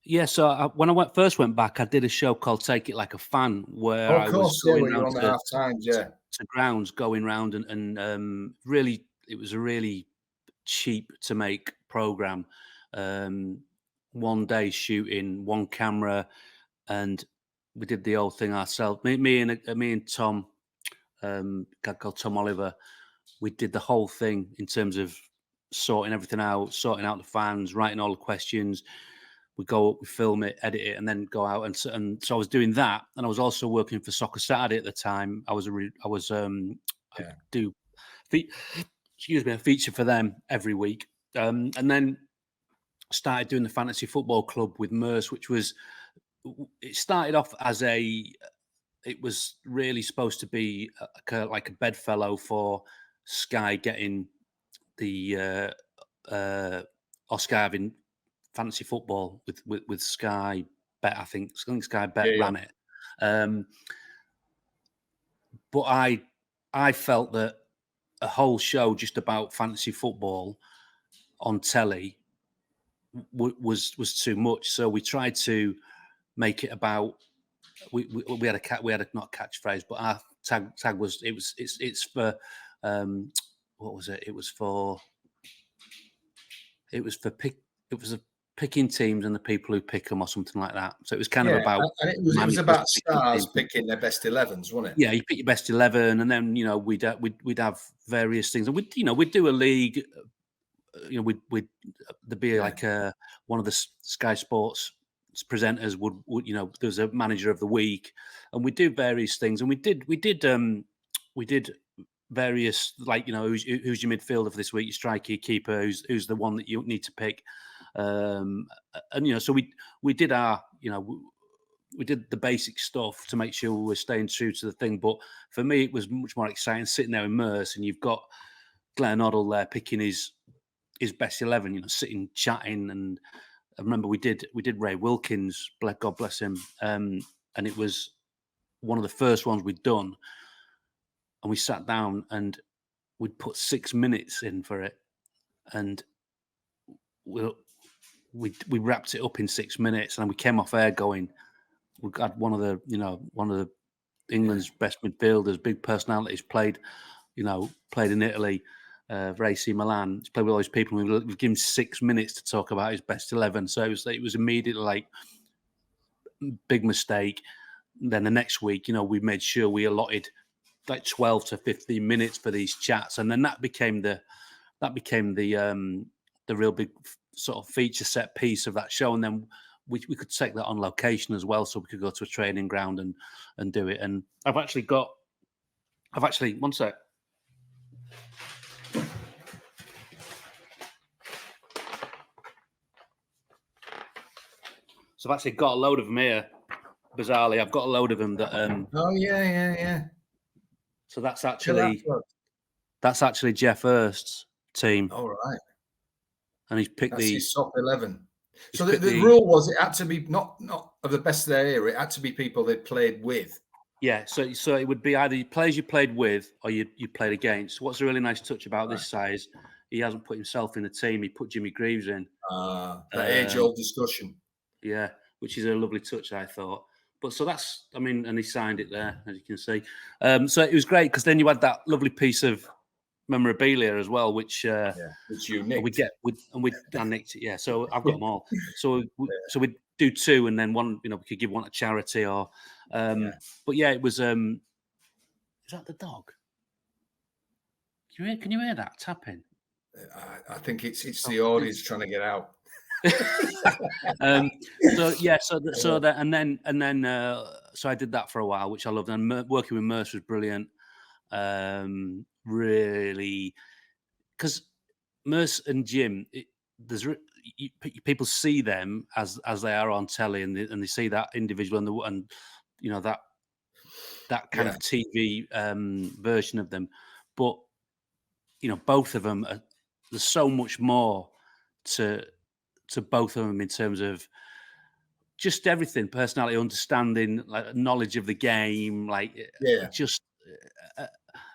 Yeah, so when I first went back, I did a show called Take It Like a Fan, where I was going around to grounds, going round and really, it was a really cheap to make program. 1 day shooting, 1 camera, and we did the whole thing ourselves. Me and Tom, a guy called Tom Oliver, we did the whole thing in terms of sorting everything out, sorting out the fans, writing all the questions. We go up, we film it, edit it, and then go out. And so I was doing that, and I was also working for Soccer Saturday at the time. I do a feature for them every week, and then started doing the Fantasy Football Club with Merce, which was, it started off as it was really supposed to be like a bedfellow for Sky getting the Sky having fantasy football with Sky Bet. I think Sky Bet ran it. But I felt that a whole show just about fantasy football on telly was too much. So we tried to make it about. We had not a catchphrase, but our tag was it's for what was it? It was for picking teams and the people who pick them, or something like that. So it was kind of about, and it was about stars picking their best 11s, wasn't it? Yeah, you pick your best 11, and then we'd have various things, and we'd do a league. There'd be like one of the Sky Sports presenters would there's a manager of the week, and we do various things, and we did various, like, who's your midfielder for this week, your striker, your keeper, who's the one that you need to pick, and so we did our we did the basic stuff to make sure we were staying true to the thing. But for me, it was much more exciting sitting there in Merce, and you've got Glenn Hoddle there picking his best 11, sitting chatting. And I remember we did Ray Wilkins, God bless him, and it was one of the first ones we'd done, and we sat down and we'd put 6 minutes in for it, and we wrapped it up in 6 minutes, and we came off air going, we had one of the England's best midfielders, big personalities, played in Italy, AC Milan. He's played with all these people. We've given him 6 minutes to talk about his best 11. So it was immediately like big mistake. Then the next week, we made sure we allotted like 12 to 15 minutes for these chats, and then that became the real big sort of feature set piece of that show. And then we could take that on location as well, so we could go to a training ground and do it. And I've actually one sec. So I've actually got a load of them here. Bizarrely, I've got a load of them that. Oh yeah. So that's actually Jeff Hurst's team. All right. And he's picked his top 11. So the rule was it had to be not of the best of their era. It had to be people they played with. Yeah. So it would be either players you played with or you played against. What's a really nice touch about this size? He hasn't put himself in the team. He put Jimmy Greaves in. That age-old discussion. Yeah, which is a lovely touch, I thought. But so that's, and he signed it there, as you can see. So it was great because then you had that lovely piece of memorabilia as well, which you nicked. I nicked it. Yeah, so I've got them all. So we'd do two, and then one, we could give one to charity or. But yeah, it was. Is that the dog? Can you hear that tapping? I think it's the audience trying to get out. So I did that for a while, which I loved, and working with Merce was brilliant. Really, because Merce and Jim, people see them as they are on telly, and they see that individual and that kind of TV version of them, but both of them there's so much more to both of them in terms of just everything, personality, understanding, like knowledge of the game,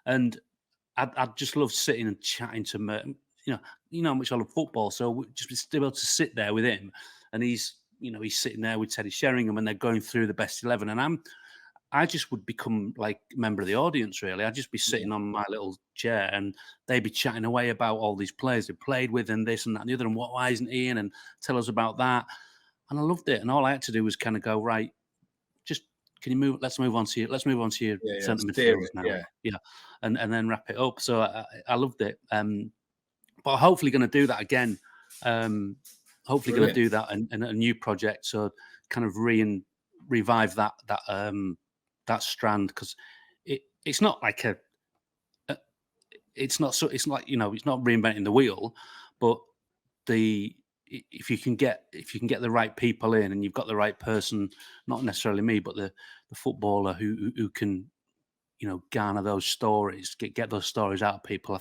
and I'd just love sitting and chatting to him. You know how much I love football, so just be able to sit there with him, and he's sitting there with Teddy Sheringham, and they're going through the best 11, and I just would become like a member of the audience, really. I'd just be sitting on my little chair and they'd be chatting away about all these players they played with and this and that and the other, and why isn't he in, and tell us about that. And I loved it. And all I had to do was kind of go, right, just can you move? Let's move on to your centre midfielders now. Yeah. And then wrap it up. So I loved it. But hopefully going to do that again. Hopefully going to do that in a new project. So kind of revive that strand, because it's not like it's not reinventing the wheel, but if you can get the right people in, and you've got the right person, not necessarily me, but the footballer who can garner those stories, get those stories out of people. I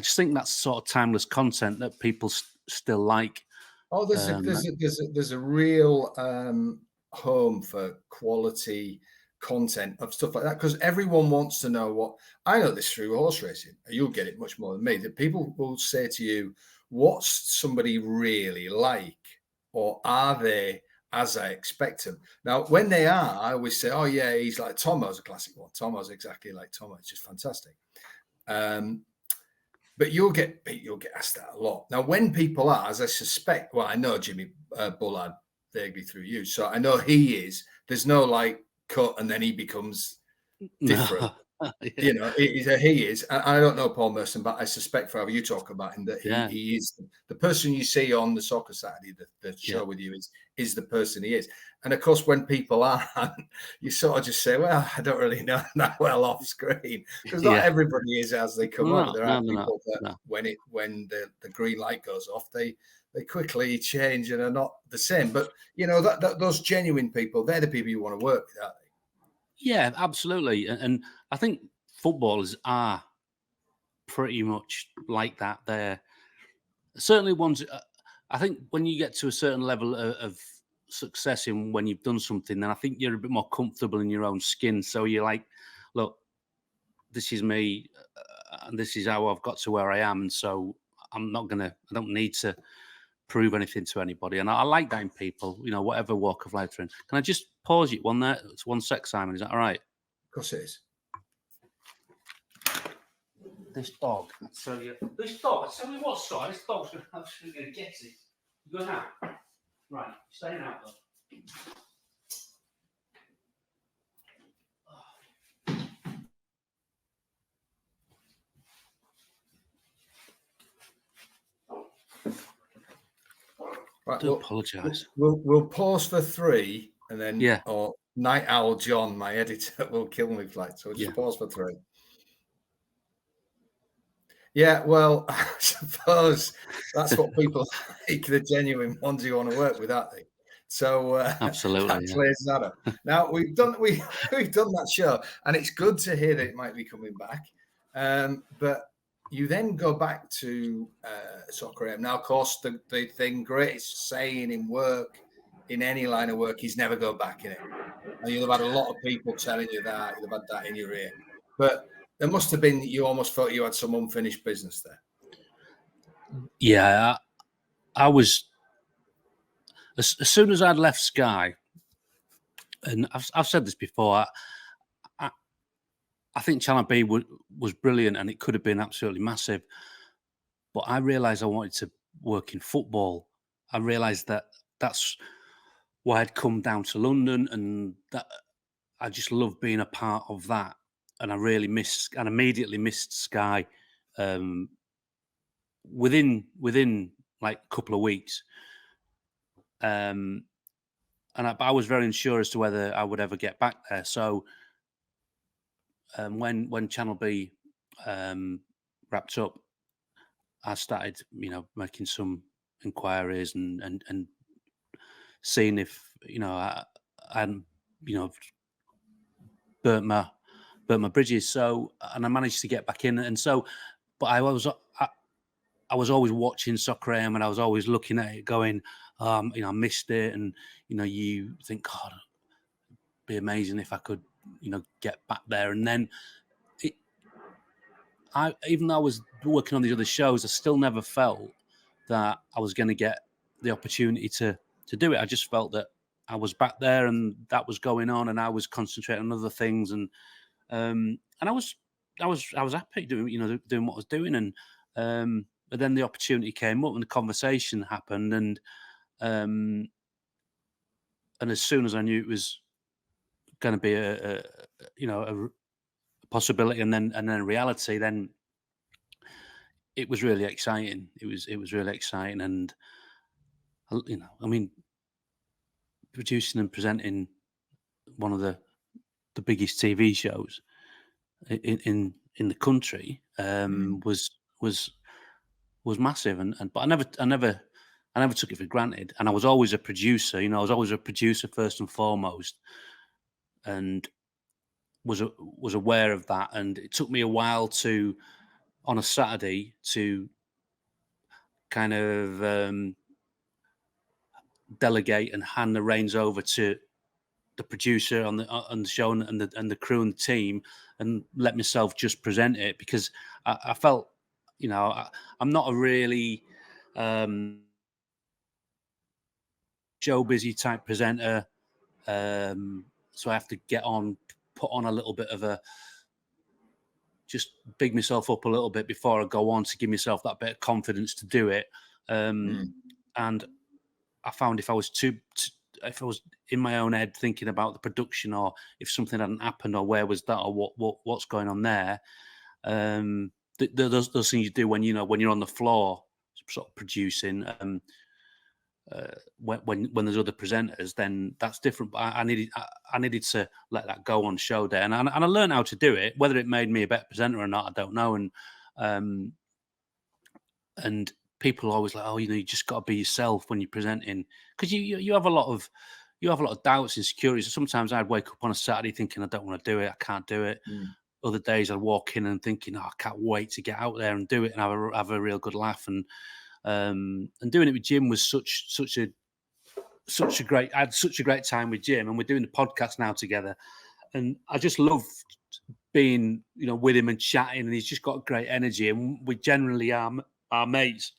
just think that's sort of timeless content that people still like. Oh, there's a real home for quality content of stuff like that, because everyone wants to know what. I know this through horse racing. You'll get it much more than me. That people will say to you, what's somebody really like, or are they as I expect them? Now, when they are, I always say, oh yeah, he's like Tomo's a classic one. Tomo's exactly like Tomo. It's just fantastic. But you'll get asked that a lot. Now, when people are, as I suspect, well, I know Jimmy Bullard vaguely through you, so I know he is. There's no like cut and then he becomes different. Yeah. He is. I don't know Paul Merson, but I suspect, for how you talk about him, that he is the person you see on the Soccer Saturday, the show with you, is the person he is. And of course, when people aren't, you sort of just say, well, I don't really know that well off screen, because not everybody is as they come up. There are people that when the green light goes off, they quickly change and are not the same. But those genuine people, they're the people you want to work with, aren't they? Yeah, absolutely. And I think footballers are pretty much like that. They're certainly ones. I think when you get to a certain level of success in when you've done something, then I think you're a bit more comfortable in your own skin. So you're like, look, this is me, and this is how I've got to where I am. And so I don't need to prove anything to anybody. And I like that in people, whatever walk of life they're in. Can I just pause you one sec, Simon? Is that all right? course it is. This dog, I tell you what, sorry, this dog's going to get it. You go now. Right, stay out though. Right, I do apologise. We'll pause for 3, and then or Night Owl John, my editor, will kill me for that. So we'll just pause for 3. Yeah, well, I suppose that's what people like, the genuine ones who want to work with, aren't they? So absolutely, that clears that up. Now we've done that show, and it's good to hear that it might be coming back. But you then go back to Soccer AM. Now, of course, the greatest saying in work, in any line of work, is never go back in it. And you'll have had a lot of people telling you that. You'll have had that in your ear. But there must have been, you almost felt you had some unfinished business there. Yeah, I was, as soon as I'd left Sky, and I've said this before, I think Channel B was brilliant and it could have been absolutely massive. But I realised I wanted to work in football. I realised that that's why I'd come down to London, and that I just loved being a part of that. And I really immediately missed Sky within like a couple of weeks. And I was very unsure as to whether I would ever get back there. So when Channel B wrapped up, I started, making some inquiries and seeing if, I burnt my bridges. So, and I managed to get back in. And so, but I was always watching Soccer AM, and I was always looking at it going, I missed it. And, you think, God, it'd be amazing if I could, get back there. And then even though I was working on these other shows, I still never felt that I was going to get the opportunity to do it. I just felt that I was back there and that was going on, and I was concentrating on other things. And I was happy doing what I was doing. And but then the opportunity came up and the conversation happened, and as soon as I knew it was going to be a possibility and then a reality, then it was really exciting. It was really exciting, and producing and presenting one of the biggest TV shows in the country was massive, but I never took it for granted, and I was always a producer. I was always a producer first and foremost, and was aware of that. And it took me a while on a Saturday to kind of delegate and hand the reins over to the producer on the show and the crew and the team, and let myself just present it, because I felt, I'm not a really show busy type presenter, so I have to put on a little bit of just big myself up a little bit before I go on, to give myself that bit of confidence to do it. And I found if I was in my own head thinking about the production, or if something hadn't happened, or where was that, or what's going on there, those things you do when you're on the floor sort of producing, when there's other presenters, then that's different. But I needed to let that go on show day, and I learned how to do it. Whether it made me a better presenter or not, I don't know. And people are always like, oh, you just got to be yourself when you're presenting, because you have a lot of doubts, insecurities. Sometimes I'd wake up on a Saturday thinking, I don't want to do it, I can't do it. Other days I'd walk in and thinking, oh, I can't wait to get out there and do it and have a real good laugh. And doing it with Jim was such a great. I had such a great time with Jim, and we're doing the podcast now together, and I just love being with him and chatting, and he's just got great energy, and we generally are mates.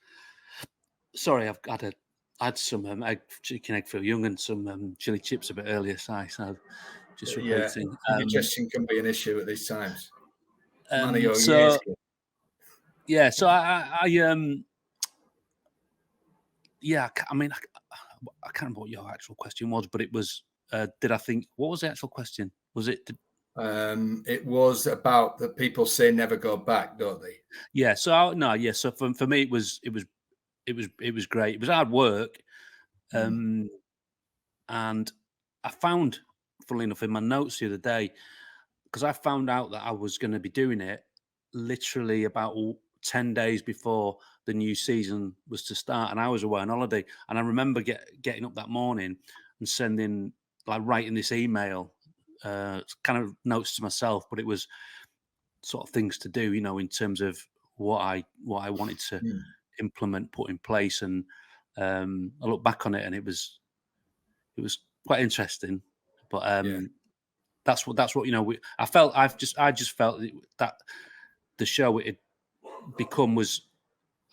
Sorry, I had some chicken egg feel young and some chili chips a bit earlier, so Just repeating. Indigestion can be an issue at these times. So yeah, so I mean, I can't remember what your actual question was, but it was, did I think, what was the actual question? Was it? It was about that people say never go back, don't they? Yeah. So So for me, it was great. It was hard work, and I found, funnily enough, in my notes the other day, because I found out that I was going to be doing it literally about 10 days before the new season was to start, and I was away on holiday. And I remember getting up that morning and writing this email, kind of notes to myself, but it was sort of things to do, in terms of what I wanted to implement, put in place. And I look back on it, and it was quite interesting. But that's what I just felt that the show it had become was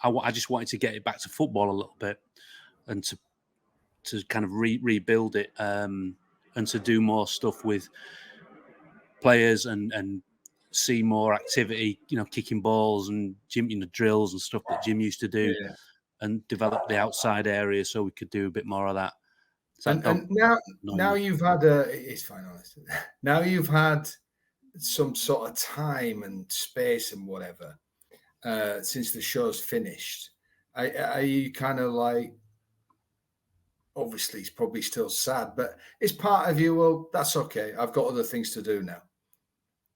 I just wanted to get it back to football a little bit, and to kind of rebuild it, and to do more stuff with players and see more activity, kicking balls and gym, drills and stuff that Jim used to do, and develop the outside area so we could do a bit more of that. And now you've had it's fine, honestly. Now you've had some sort of time and space and whatever since the show's finished. Are you kind of like, obviously it's probably still sad, but it's part of you, well, that's okay, I've got other things to do now?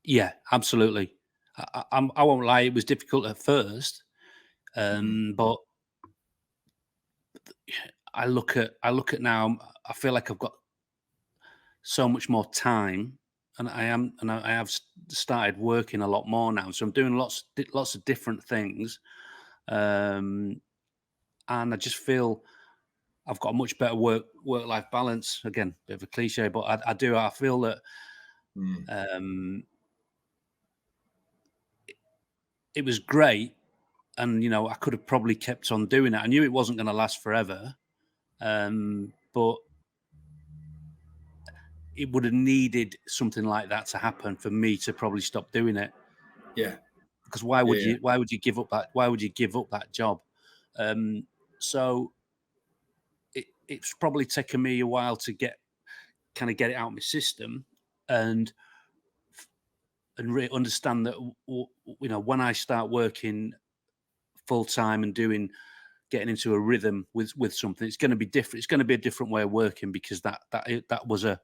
Yeah, absolutely. I won't lie, it was difficult at first, but I look at now, I feel like I've got so much more time, and I have started working a lot more now. So I'm doing lots of different things, and I just feel I've got a much better work life balance. Again, bit of a cliche, but I feel that it was great, and I could have probably kept on doing it. I knew it wasn't going to last forever, but it would have needed something like that to happen for me to probably stop doing it. Yeah. Because why would you give up that job? So it's probably taken me a while to get it out of my system, and really understand that when I start working full time and getting into a rhythm with something, it's going to be different. It's going to be a different way of working, because that was a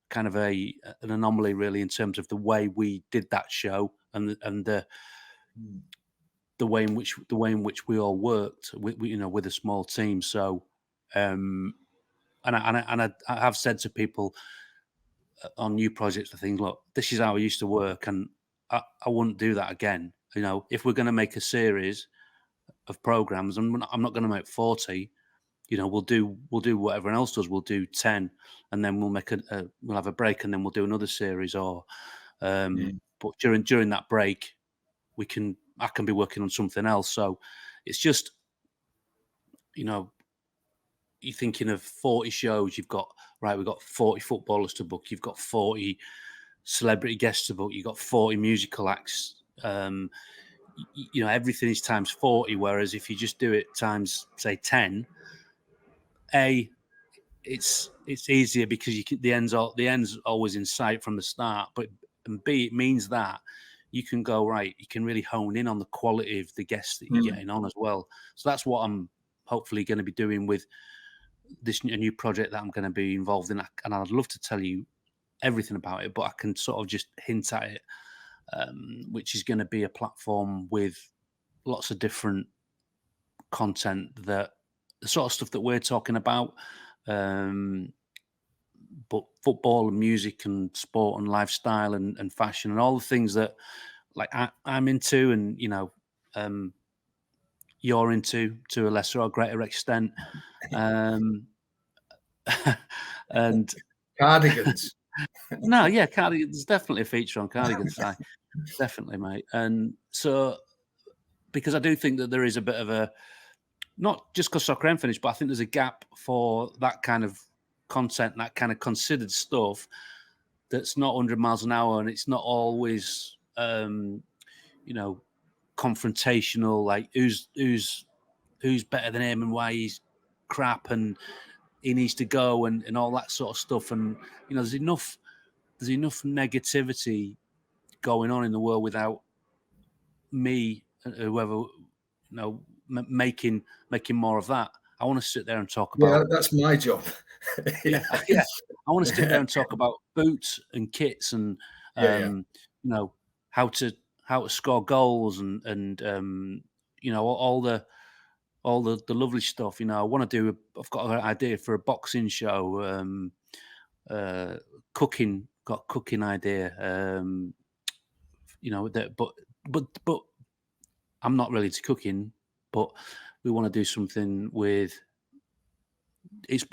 kind of an anomaly, really, in terms of the way we did that show, and the way in which we all worked with a small team. So and I have said to people on new projects, I think, look, this is how I used to work, and I wouldn't do that again. If we're going to make a series of programs, and I'm not going to make 40, we'll do what everyone else does. We'll do 10, and then we'll we'll have a break, and then we'll do another series. Or but during that break, I can be working on something else. So it's just, you're thinking of 40 shows. We've got 40 footballers to book. You've got 40 celebrity guests to book. You've got 40 musical acts. Everything is times 40. Whereas if you just do it times, say, 10, it's easier, because the end's always in sight from the start. And B, it means that you can you can really hone in on the quality of the guests that you're getting on as well. So that's what I'm hopefully going to be doing with this new project that I'm going to be involved in. And I'd love to tell you everything about it, but I can sort of just hint at it, which is going to be a platform with lots of different content, that the sort of stuff that we're talking about, but football and music and sport and lifestyle and fashion and all the things that I'm into, and you're into to a lesser or greater extent, and cardigans. No, yeah, cardigans. There's definitely a feature on cardigans, definitely, mate. And so, because I do think that there is a bit of a, not just because Soccer End finished, but I think there's a gap for that kind of content, that kind of considered stuff that's not 100 miles an hour, and it's not always confrontational, like who's better than him and why he's crap and he needs to go and all that sort of stuff. And there's enough negativity going on in the world without me, whoever, making more of that. I want to sit there and talk about. Yeah, that's my job. yeah. I want to sit there and talk about boots and kits and how to score goals and all the lovely stuff. I want to do. I've got an idea for a boxing show. Cooking, got a cooking idea. But I'm not really to cooking. But we want to do something with. It's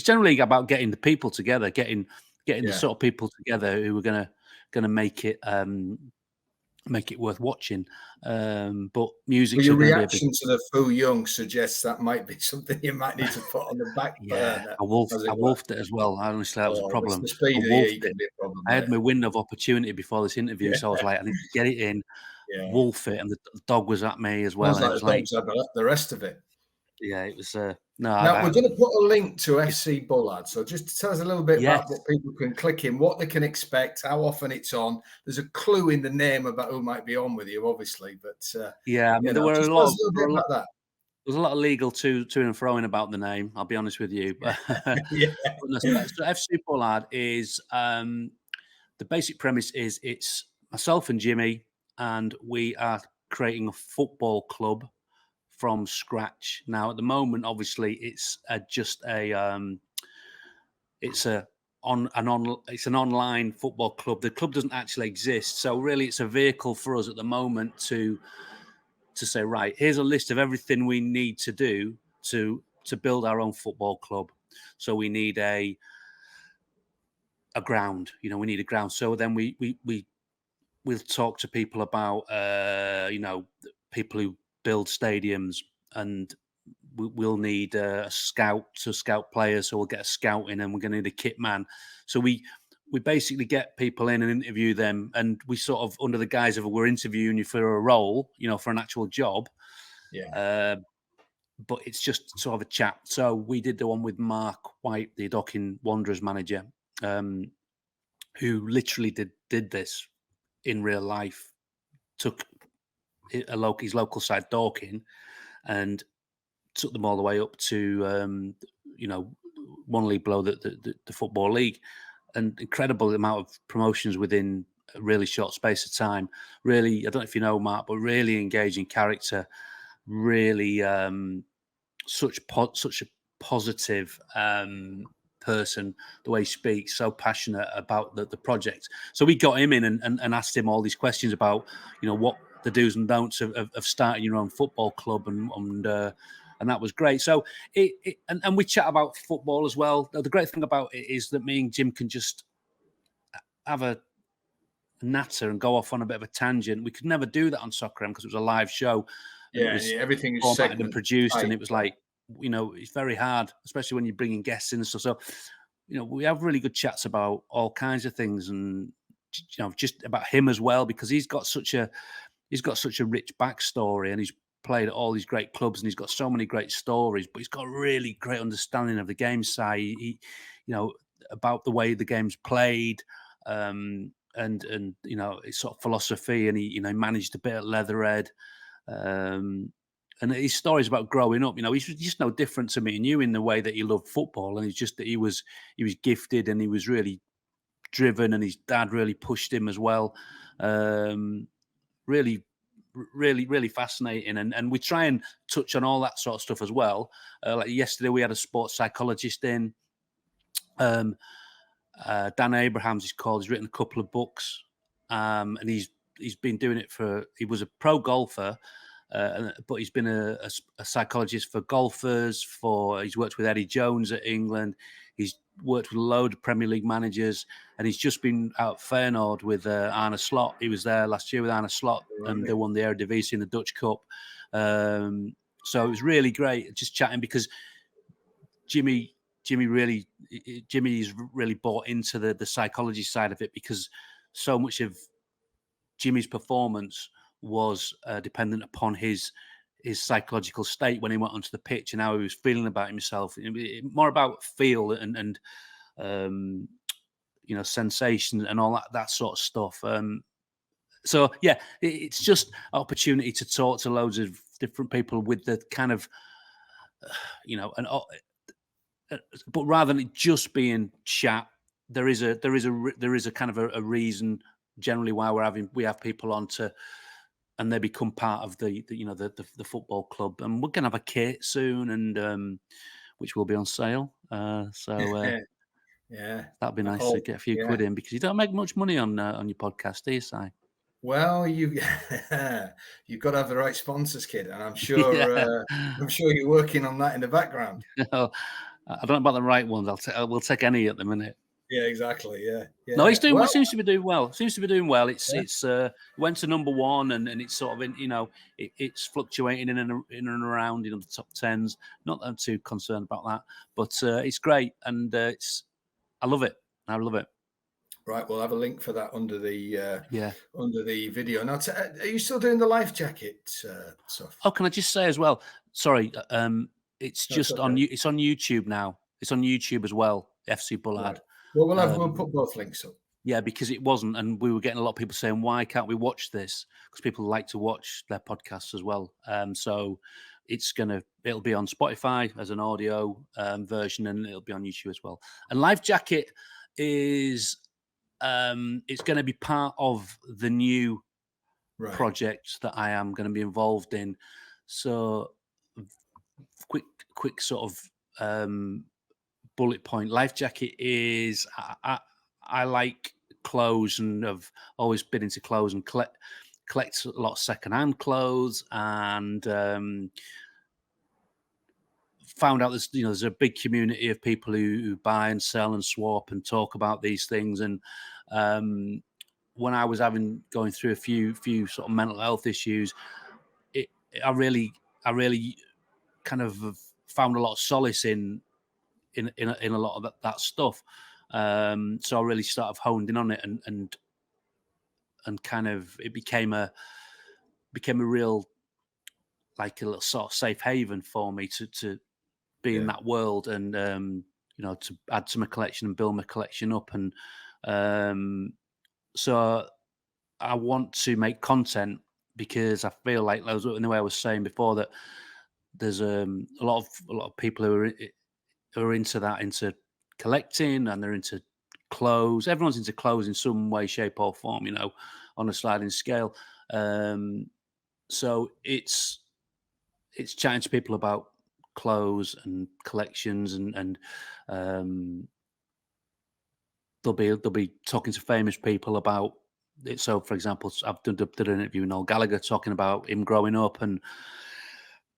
generally about getting the people together, getting the sort of people together who are gonna make it worth watching. But music. Well, your reaction to the Fu Young suggests that might be something you might need to put on the back burner. I wolfed it as well. Honestly, that was a problem. The speed of the heat can be a problem. I had my window of opportunity before this interview, so I was like, I need to get it in, wolf it, and the dog was at me as well. It was like the rest of it. Yeah, it was. Now we're going to put a link to FC Bullard. So just tell us a little bit about what people can click in, what they can expect, how often it's on. There's a clue in the name about who might be on with you, obviously. But there were a lot of there's a lot of legal to and froing about the name. I'll be honest with you. So FC Bullard is the basic premise is it's myself and Jimmy, and we are creating a football club from scratch. Now, at the moment, obviously, it's an online football club. The club doesn't actually exist, so really, it's a vehicle for us at the moment to say, right, here's a list of everything we need to do to build our own football club. So we need a ground. We need a ground. So then we'll talk to people about people who build stadiums, and we'll need a scout to scout players. So we'll get a scout in, and we're going to need a kit man. So we basically get people in and interview them, and we sort of, under the guise of we're interviewing you for a role, for an actual job. Yeah. But it's just sort of a chat. So we did the one with Mark White, the Docking Wanderers manager, who literally did this in real life. Took his local side, Dorking, and took them all the way up to one league below the Football League. An incredible amount of promotions within a really short space of time. Really, I don't know if you know Mark, but really engaging character. Really, such a positive person. The way he speaks, so passionate about the project. So we got him in and asked him all these questions about what the do's and don'ts of starting your own football club, and that was great. So and we chat about football as well. The great thing about it is that me and Jim can just have a natter and go off on a bit of a tangent. We could never do that on Soccer M because it was a live show. Everything is formatted and produced, and it was like, it's very hard, especially when you're bringing guests in and stuff. So, we have really good chats about all kinds of things, and just about him as well, because he's got such a rich backstory, and he's played at all these great clubs, and he's got so many great stories. But he's got a really great understanding of the game side, about the way the game's played, and his sort of philosophy, and he managed a bit at Leatherhead. And his stories about growing up, he's just no different to me and you in the way that he loved football, and it's just that he was gifted, and he was really driven, and his dad really pushed him as well. Really, really, really fascinating, and we try and touch on all that sort of stuff as well. Like yesterday, we had a sports psychologist in. Dan Abrahams, he's called. He's written a couple of books, and he's been doing it he was a pro golfer, but he's been a psychologist for golfers. He's worked with Eddie Jones at England. He's worked with a load of Premier League managers, and he's just been out at Feyenoord with Arne Slot. He was there last year with Arne Slot, and they won the Eredivisie in the Dutch Cup. So it was really great just chatting, because Jimmy Jimmy's really bought into the psychology side of it, because so much of Jimmy's performance was dependent upon his psychological state when he went onto the pitch and how he was feeling about himself. More about feel and sensation and all that sort of stuff. So yeah, it's just an opportunity to talk to loads of different people with the kind of, but rather than it just being chat, there is a kind of a reason generally why we have people on and they become part of the football club. And we're gonna have a kit soon, and which will be on sale. Yeah, that'd be nice to get a few quid in, because you don't make much money on your podcast, do you, Si? Well, you've got to have the right sponsors, kid, and I'm sure you're working on that in the background. I don't know about the right ones. We'll take any at the minute. Yeah, exactly. Yeah. No, he's doing. Well, seems to be doing well. It's went to number one, and it's sort of it's fluctuating in and around the top 10s. Not that I'm too concerned about that, but it's great, and I love it. I love it. Right, we'll have a link for that under the video. Now, are you still doing the life jacket stuff? Oh, can I just say as well? Sorry, it's just on. It's on YouTube now. It's on YouTube as well. FC Bullard. Right. Well, we'll put both links up. Yeah, because it wasn't, and we were getting a lot of people saying, "Why can't we watch this?" Because people like to watch their podcasts as well. So it'll be on Spotify as an audio version, and it'll be on YouTube as well. And Life Jacket is it's going to be part of the new project that I am going to be involved in. So quick sort of bullet point. Life Jacket is I like clothes, and have always been into clothes, and collect a lot of secondhand clothes, and found out there's a big community of people who buy and sell and swap and talk about these things. And when I was going through a few sort of mental health issues, I really kind of found a lot of solace in a lot of that stuff. So I really started honed in on it, and kind of it became a real, like a little sort of safe haven for me to be in that world, and to add to my collection and build my collection up. And so I want to make content, because I feel like, in the way I was saying before, that there's a lot of people who are into collecting, and they're into clothes. Everyone's into clothes in some way, shape, or form, on a sliding scale. So it's chatting to people about clothes and collections, and they'll be talking to famous people about it. So, for example, I've did an interview with Noel Gallagher talking about him growing up and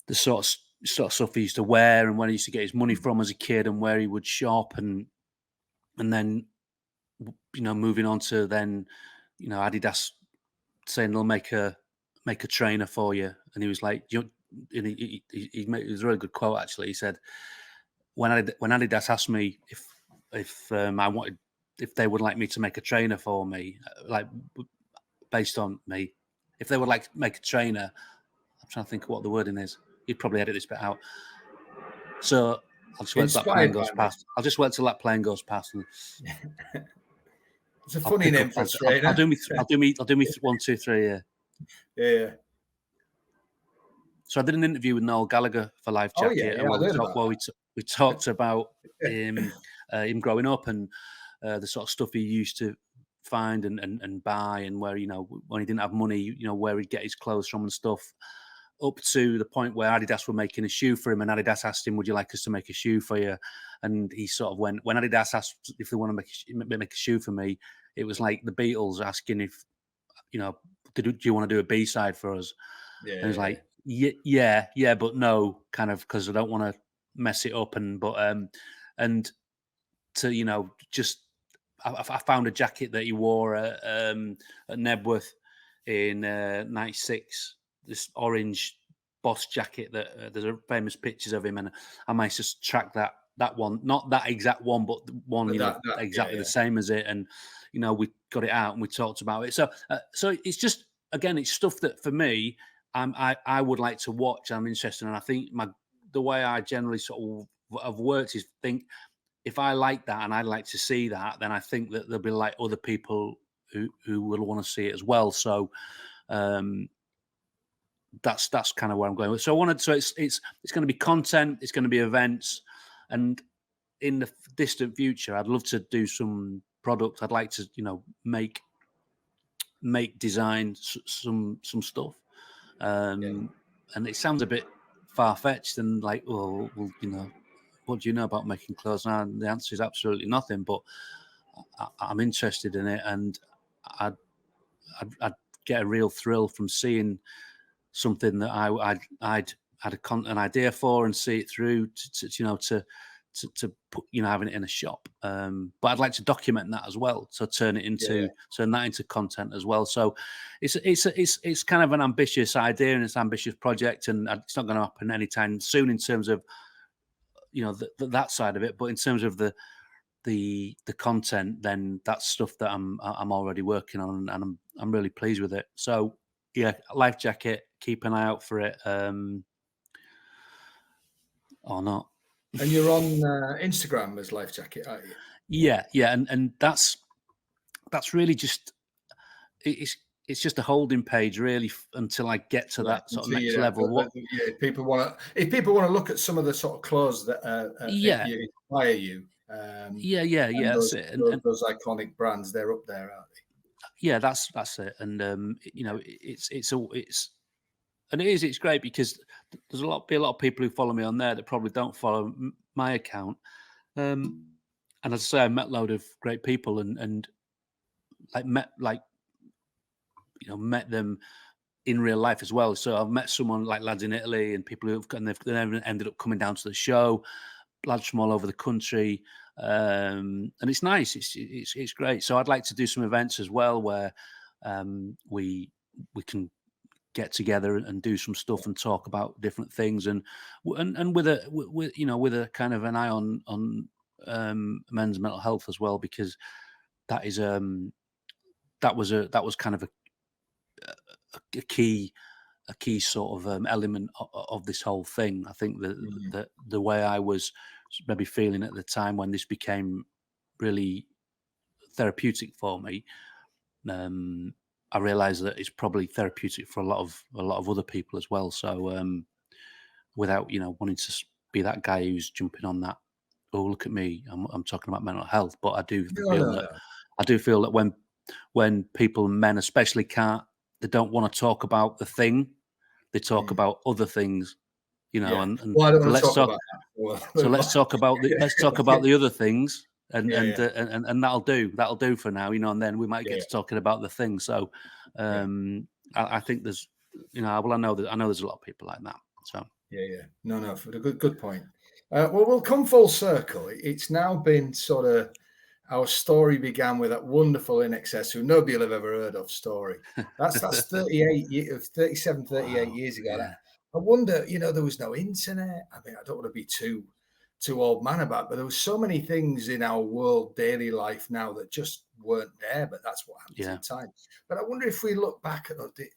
the sort of stuff he used to wear, and where he used to get his money from as a kid, and where he would shop, and then moving on to then Adidas saying they'll make a trainer for you. And he was like, he made, it was a really good quote actually. He said, when Adidas asked me if I wanted, if they would like me to make a trainer for me, like based on me, if they would like to make a trainer, I'm trying to think of what the wording is. You'd probably edit this bit out. So I'll just wait till that plane goes past. I'll just wait till that plane goes past. And it's a funny name for a trainer. I'll do me 1, 2, 3. Yeah. Yeah. So I did an interview with Noel Gallagher for Life Jacket, we talked about him growing up, and the sort of stuff he used to find and buy, and where when he didn't have money, where he'd get his clothes from and stuff, up to the point where Adidas were making a shoe for him, and Adidas asked him, "Would you like us to make a shoe for you?" And he sort of went, when Adidas asked if they want to make a shoe for me, it was like the Beatles asking if do you want to do a B-side for us? Yeah, and he was like, yeah, but no, kind of, because I don't want to mess it up. And to just I found a jacket that he wore at Nebworth in '96. This orange Boss jacket that there's famous pictures of him, and I managed to track that that one, not that exact one, but one, you know, exactly the same as it. And, you know, we got it out and we talked about it. So, so it's just, again, it's stuff that for me, I would like to watch. I'm interested. And I think the way I generally sort of have worked is think, if I like that and I'd like to see that, then I think that there'll be like other people who will want to see it as well. So, that's kind of where I'm going with. So I wanted, so it's going to be content, it's going to be events, and in the distant future, I'd love to do some product. I'd like to, you know, make design some stuff. And it sounds a bit far fetched and like, well, you know, what do you know about making clothes? And the answer is absolutely nothing. But I'm interested in it, and I'd get a real thrill from seeing something that I'd had an idea for and see it through to you know, to put, you know, having it in a shop. But I'd like to document that as well. So turn that into content as well. So it's kind of an ambitious idea and it's an ambitious project, and it's not going to happen anytime soon in terms of, you know, that side of it. But in terms of the content, then that's stuff that I'm already working on, and I'm really pleased with it. So yeah, life jacket, keep an eye out for it, or not. And you're on Instagram as Life Jacket, aren't you? Yeah, and that's really just it's just a holding page really until I get to that sort of next level. If people want to look at some of the sort of clothes that inspire you. That's it. Those iconic brands, they're up there, aren't they? Yeah, that's it. And you know, it's great because there's a lot of people who follow me on there that probably don't follow my account. And as I say, I met a load of great people and met them in real life as well. So I've met someone like lads in Italy and people who've they've ended up coming down to the show, lads from all over the country. And it's nice. It's great. So I'd like to do some events as well where we can get together and do some stuff and talk about different things, and with a kind of an eye on men's mental health as well, because that is that was kind of a key sort of element of this whole thing. I think that the way I was maybe feeling at the time when this became really therapeutic for me, I realized that it's probably therapeutic for a lot of other people as well. So without, you know, wanting to be that guy who's jumping on that, oh, look at me, I'm talking about mental health, but I do feel that when people, men especially, they don't want to talk about the thing, they talk about other things, you know. And let's talk about the other things, and that'll do for now, you know. And then we might get to talking about the thing. So I think there's, you know, I know there's a lot of people like that. So no, for a good point. Well, we'll come full circle. It's now been sort of, our story began with that wonderful Inxs, who nobody will have ever heard of, story. That's 38 years ago. Yeah. I wonder, you know, there was no internet. I mean, I don't want to be too old man about it, but there was so many things in our world, daily life now, that just weren't there. But that's what happened at the time. But I wonder if we look back at it,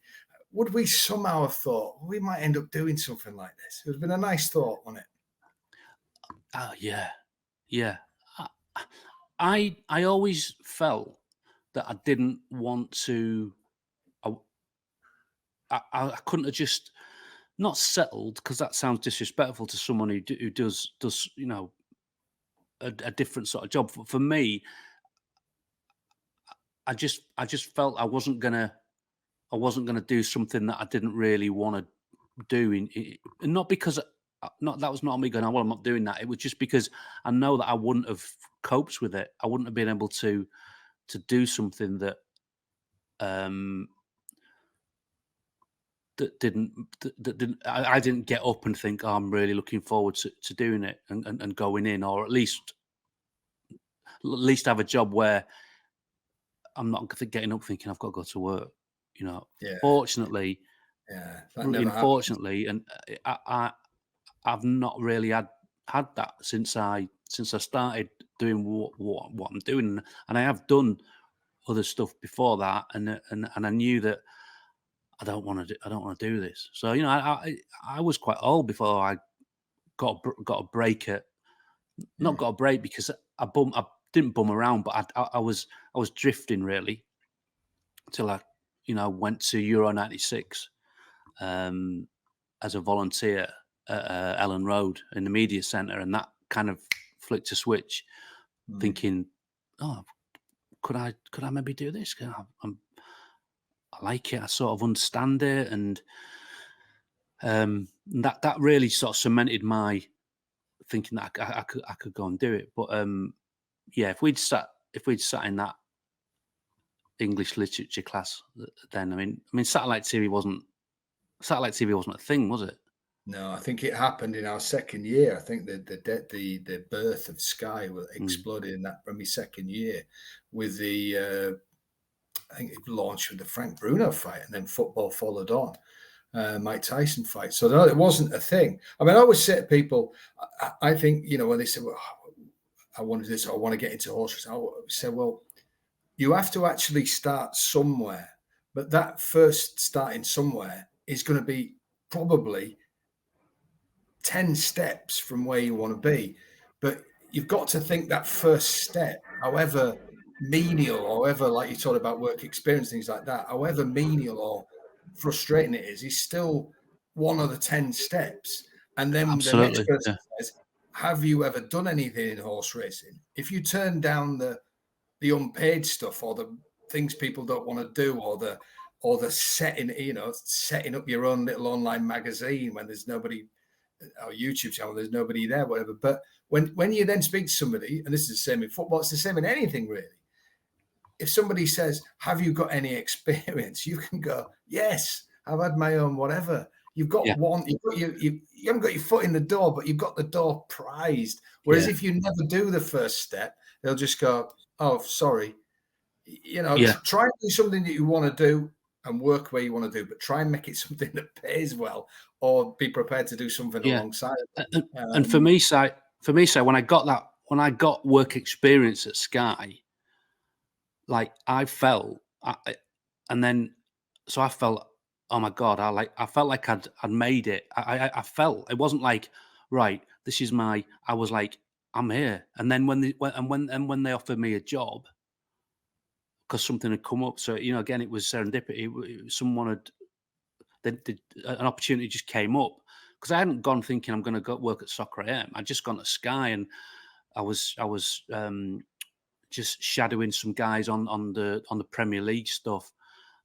would we somehow have thought we might end up doing something like this? It would have been a nice thought, wasn't it? Oh yeah. I always felt that I didn't want to. I couldn't have just not settled, because that sounds disrespectful to someone who does you know, a different sort of job. For me, I just felt I wasn't gonna do something that I didn't really want to do. And not because that was not me going, oh, well, I'm not doing that. It was just because I know that I wouldn't have coped with it. I wouldn't have been able to do something that I didn't get up and think, oh, I'm really looking forward to doing it and going in, or at least have a job where I'm not getting up thinking I've got to go to work, you know. Fortunately, and I've not really had had that since I started doing what I'm doing, and I have done other stuff before that, and I knew that I don't want to do this. So I was quite old before I got a break at. Not got a break because I didn't bum around, but I was drifting really till I went to Euro '96 as a volunteer at Ellen Road in the media centre, and that kind of flicked a switch, thinking, oh, could I maybe do this? I like it. I sort of understand it, and that really sort of cemented my thinking that I could go and do it. But yeah, if we'd sat in that English literature class, then I mean, satellite TV wasn't a thing, was it? No, I think it happened in our second year. I think the birth of Sky exploded in that from my second year with the I think it launched with the Frank Bruno fight, and then football followed on. Mike Tyson fight. So no, it wasn't a thing. I mean, I always say to people, I think, when they say, well, I want to do this, or I want to get into horse racing, I say, well, you have to actually start somewhere. But that first starting somewhere is going to be probably 10 steps from where you want to be. But you've got to think that first step, however menial, however, like you talked about work experience, things like that, however menial or frustrating it is still one of the 10 steps. And then Absolutely. The next person says, have you ever done anything in horse racing? If you turn down the unpaid stuff, or the things people don't want to do, or the setting up your own little online magazine when there's nobody, or YouTube channel, there's nobody there, whatever. But when you then speak to somebody, and this is the same in football, it's the same in anything really. If somebody says, have you got any experience? You can go, yes, I've had my own whatever. You've got one, you haven't got your foot in the door, but you've got the door prized. Whereas if you never do the first step, they'll just go, oh, sorry. Try and do something that you want to do and work where you want to do, but try and make it something that pays well, or be prepared to do something alongside it. And for me, when I got work experience at Sky, like I felt, so I felt, oh my God, I felt like I'd made it. I felt, it wasn't like, right, this is I was like, I'm here. And then when they offered me a job, because something had come up, so again, it was serendipity. Someone an opportunity just came up, because I hadn't gone thinking I'm going to go work at Soccer AM. I'd just gone to Sky, and I was just shadowing some guys on the Premier League stuff.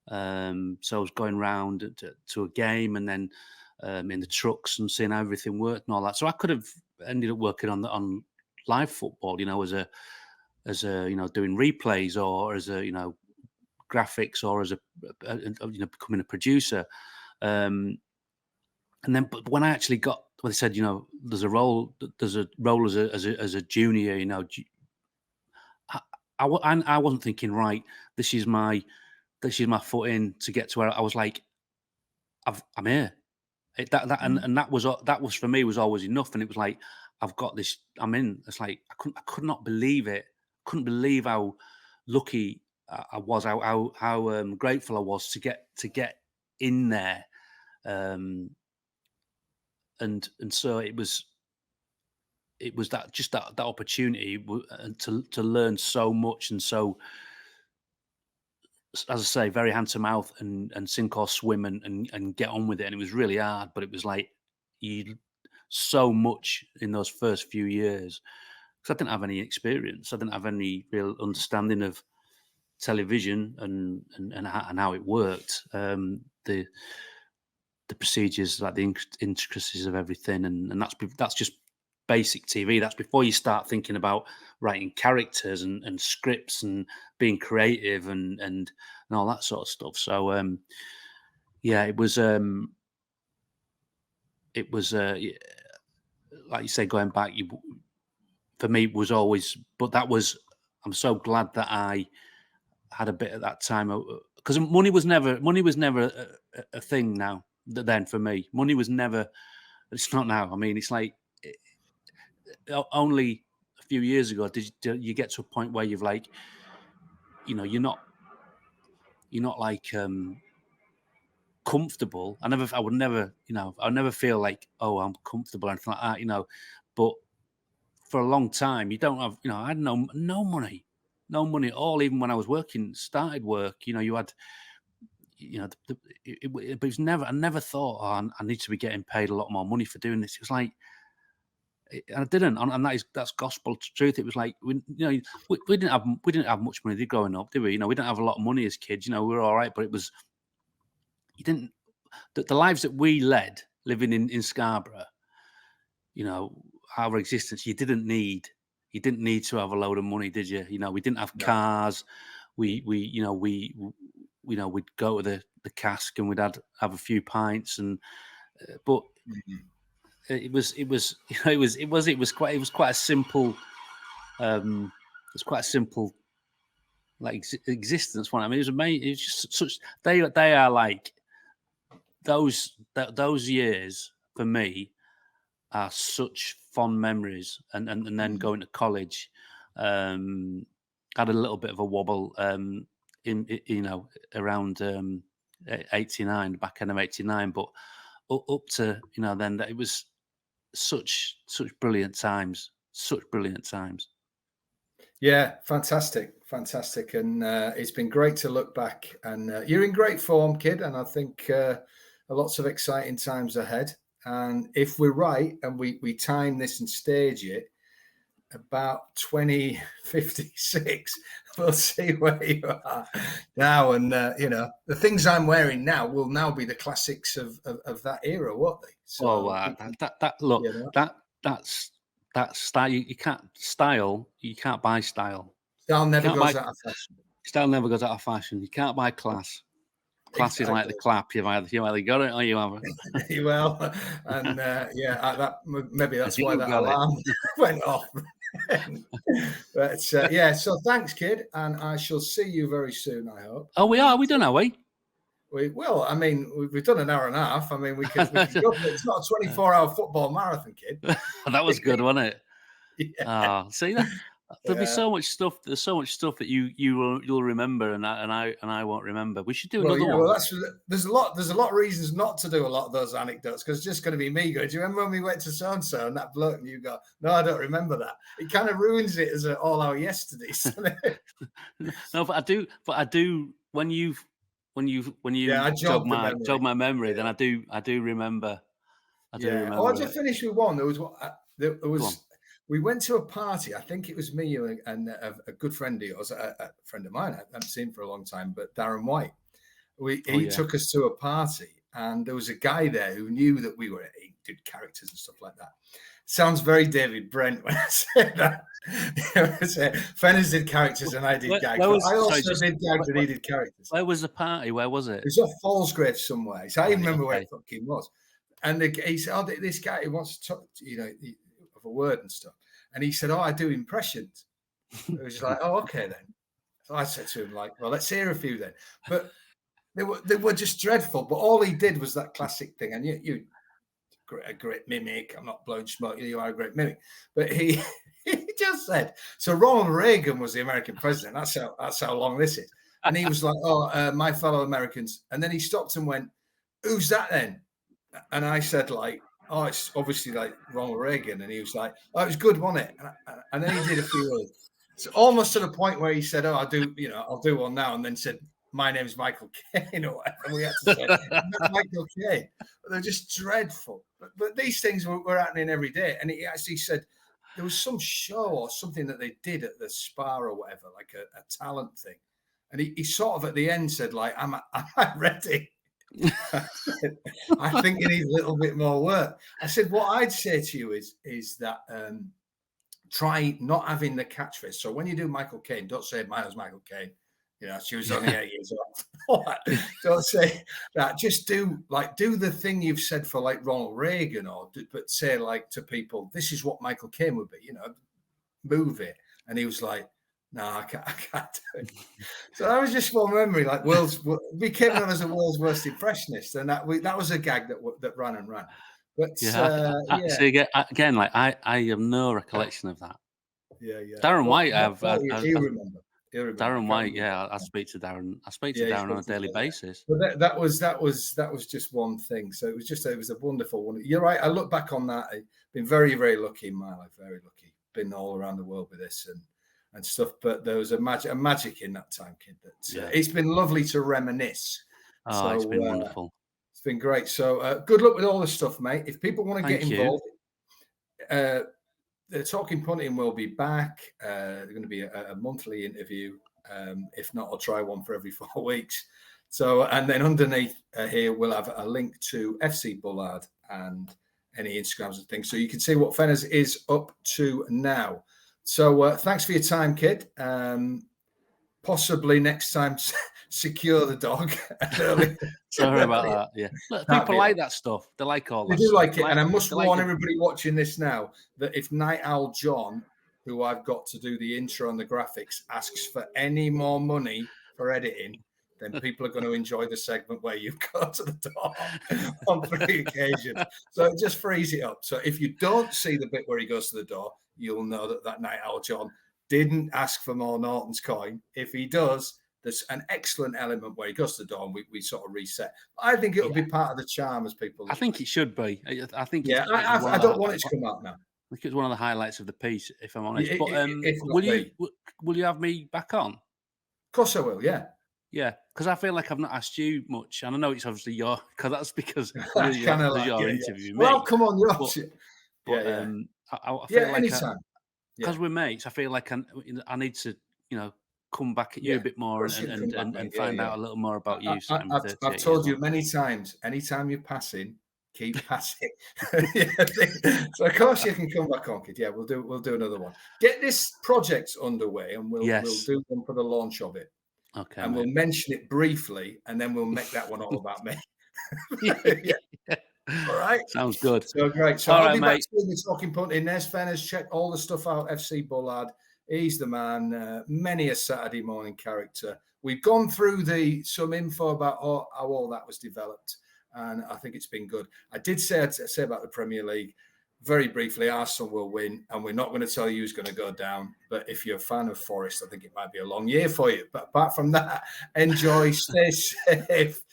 So I was going round to a game, and then in the trucks and seeing how everything worked and all that. So I could have ended up working on live football, as a doing replays, or as a graphics, or as a becoming a producer. And then, but when I actually got, they said, there's a role as a junior, I wasn't thinking, right, this is my foot in to get to where I was like, I'm here. And that was for me was always enough. And it was like, I've got this, I'm in. It's like, I could not believe it. Couldn't believe how lucky I was, how grateful I was to get in there. And so it was that opportunity to learn so much, and so, as I say, very hand to mouth, and sink or swim, and get on with it. And it was really hard, but it was like so much in those first few years, because I didn't have any experience. I didn't have any real understanding of television and how it worked. The procedures, like the intricacies of everything, and that's just basic TV. That's before you start thinking about writing characters and scripts and being creative and all that sort of stuff. So it was like you say, going back, for me, it was always, but I'm so glad that I had a bit at that time, because money was never a thing. Now then, for me, money was never. It's not now. I mean, it's like only a few years ago did you get to a point where you've like, you know, you're not like comfortable. I would never, you know, I never feel like, oh, I'm comfortable or anything like that, you know. But for a long time, you don't have, you know, I had no money at all. Even when I was started work, you know, you had, you know, it was never. I never thought, oh, I need to be getting paid a lot more money for doing this. It was like, I didn't, and that's gospel truth. It was like, we didn't have much money growing up, did we? You know, we didn't have a lot of money as kids. You know, we were all right, but it was, you didn't. The lives that we led, living in Scarborough, you know, our existence, you didn't need to have a load of money, did you? You know, we didn't have cars. We'd go to the cask and we'd have a few pints, and but it was quite a simple like existence one. I mean, it was amazing. It was just such, they are like those years for me are such fond memories, and then going to college, had a little bit of a wobble in you know, around 89, back end of 89, but up to, you know, then it was such brilliant times, Yeah, fantastic, and it's been great to look back, and you're in great form, kid, and I think lots of exciting times ahead. And if we're right and we time this and stage it, about 2056, we'll see where you are now. And you know, the things I'm wearing now will now be the classics of that era, won't they? So look, you know, that's style. You can't buy style. Style never goes out of fashion. Style never goes out of fashion. You can't buy class. Class is like the clap. You've either got it or you haven't. Well, and maybe that's why that alarm went off. But yeah, so thanks, kid, and I shall see you very soon, I hope. Oh, we are. We done, are we? We will. I mean, we've done an hour and a half. I mean, we could go. It's not a 24-hour football marathon, kid. That was good, wasn't it? Yeah. See that. There'll be so much stuff. There's so much stuff that you'll remember, and I won't remember. We should do another one. Well, there's a lot of reasons not to do a lot of those anecdotes, because it's just going to be me going, do you remember when we went to so and so and that bloke, and you go, no, I don't remember that. It kind of ruins it as all our yesterdays. No, but I do when you jog my memory, then I do remember. I do remember. I'll just finish with one. There was. We went to a party. I think it was me and a good friend of yours, a friend of mine I haven't seen for a long time, but Darren White. He took us to a party, and there was a guy there who knew that he did characters and stuff like that. Sounds very David Brent when I say that. Fenners did characters and I did gags. I also did gags and he did characters. Where was the party? Where was it? It was off Fallsgrave somewhere. So I even remember where it fucking was. And he said, "Oh, this guy who wants to talk, you know, of a word and stuff." And he said, "Oh, I do impressions." It was like, "Oh, okay then." So I said to him, like, "Well, let's hear a few then." But they were just dreadful. But all he did was that classic thing. And you a great mimic. I'm not blowing smoke. You are a great mimic. But he just said, so Ronald Reagan was the American president. That's how long this is. And he was like, "Oh, my fellow Americans." And then he stopped and went, "Who's that then?" And I said, like, "Oh, it's obviously like Ronald Reagan." And he was like, "Oh, it was good, wasn't it?" And then he did a few others. So almost to the point where he said, "Oh, I'll do one now." And then said, "My name's Michael Caine," or whatever. And we had to say, Michael Caine. But they're just dreadful. But these things were happening every day. And he actually said there was some show or something that they did at the spa or whatever, like a talent thing. And he sort of at the end said, like, am I ready? I think you need a little bit more work. I said, what I'd say to you is that try not having the catchphrase. So when you do Michael Caine, don't say my name's Michaal Caine. You know, she was only 8 years old. Don't say that. Just do the thing you've said for like Ronald Reagan, but say like to people, this is what Michael Caine would be. You know, move it. And he was like, "No, I can't do it." So that was just one memory. Like we came on as a world's worst impressionist, and that was a gag that ran and ran. But See, again, like I have no recollection of that. Yeah. Darren White, He'll remember. Darren White, yeah, I speak to Darren. I speak to Darren on a daily basis. But that was just one thing. So it was a wonderful one. You're right. I look back on that. I've been very, very lucky in my life. Very lucky. Been all around the world with this and stuff. But there was a magic in that time, kid. That it's been lovely to reminisce. Oh, it's been wonderful. It's been great. So good luck with all this stuff, mate. If people want to get involved, the Talking Punting will be back. They're going to be a monthly interview. If not, I'll try one for every 4 weeks. So, and then underneath here, we'll have a link to FC Bullard and any Instagrams and things. So you can see what Fenners is up to now. So thanks for your time, kid. Possibly next time, secure the dog. Sorry about that. Yeah, look, people like that stuff. They like all that. They do like it. And I must warn everybody watching this now that if Night Owl John, who I've got to do the intro and the graphics, asks for any more money for editing, then people are going to enjoy the segment where you go to the door on 3 occasions. So just freeze it up. So if you don't see the bit where he goes to the door, you'll know that Night Owl John didn't ask for more Norton's coin. If he does, there's an excellent element where he goes to the door and we sort of reset. I think it'll be part of the charm as people. I think it should be. I think. Yeah, I don't want it to come out now. I think it's one of the highlights of the piece, if I'm honest. But will you have me back on? Of course I will. Yeah. Yeah, because I feel like I've not asked you much, and I know it's obviously that's because you're interviewing me. Well, come on, you're. I feel like anytime. Because we're mates, I feel like I need to, come back at you a bit more and find out a little more about you. I've told you many times, anytime you're passing, keep passing. So of course you can come back on, kid. Yeah, we'll do another one. Get this project underway, and we'll do one for the launch of it. Okay, and we'll mention it briefly, and then we'll make that one all about me. All right, sounds good. So great. So I'll be back to the Talking Punting. There's Fenners. Check all the stuff out. FC Bullard. He's the man. Many a Saturday morning character. We've gone through some info about how all that was developed, and I think it's been good. I did say about the Premier League very briefly. Arsenal will win, and we're not going to tell you who's going to go down. But if you're a fan of Forest, I think it might be a long year for you. But apart from that, enjoy, stay safe,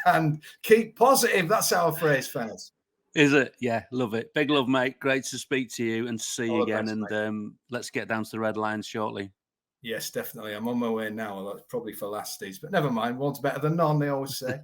and keep positive. That's our phrase, Fenners. Is it? Yeah, love it. Big love, mate. Great to speak to you and to see you again. Thanks, and let's get down to the Red Lions shortly. Yes, definitely. I'm on my way now. That's probably for last days, but never mind. One's better than none, they always say.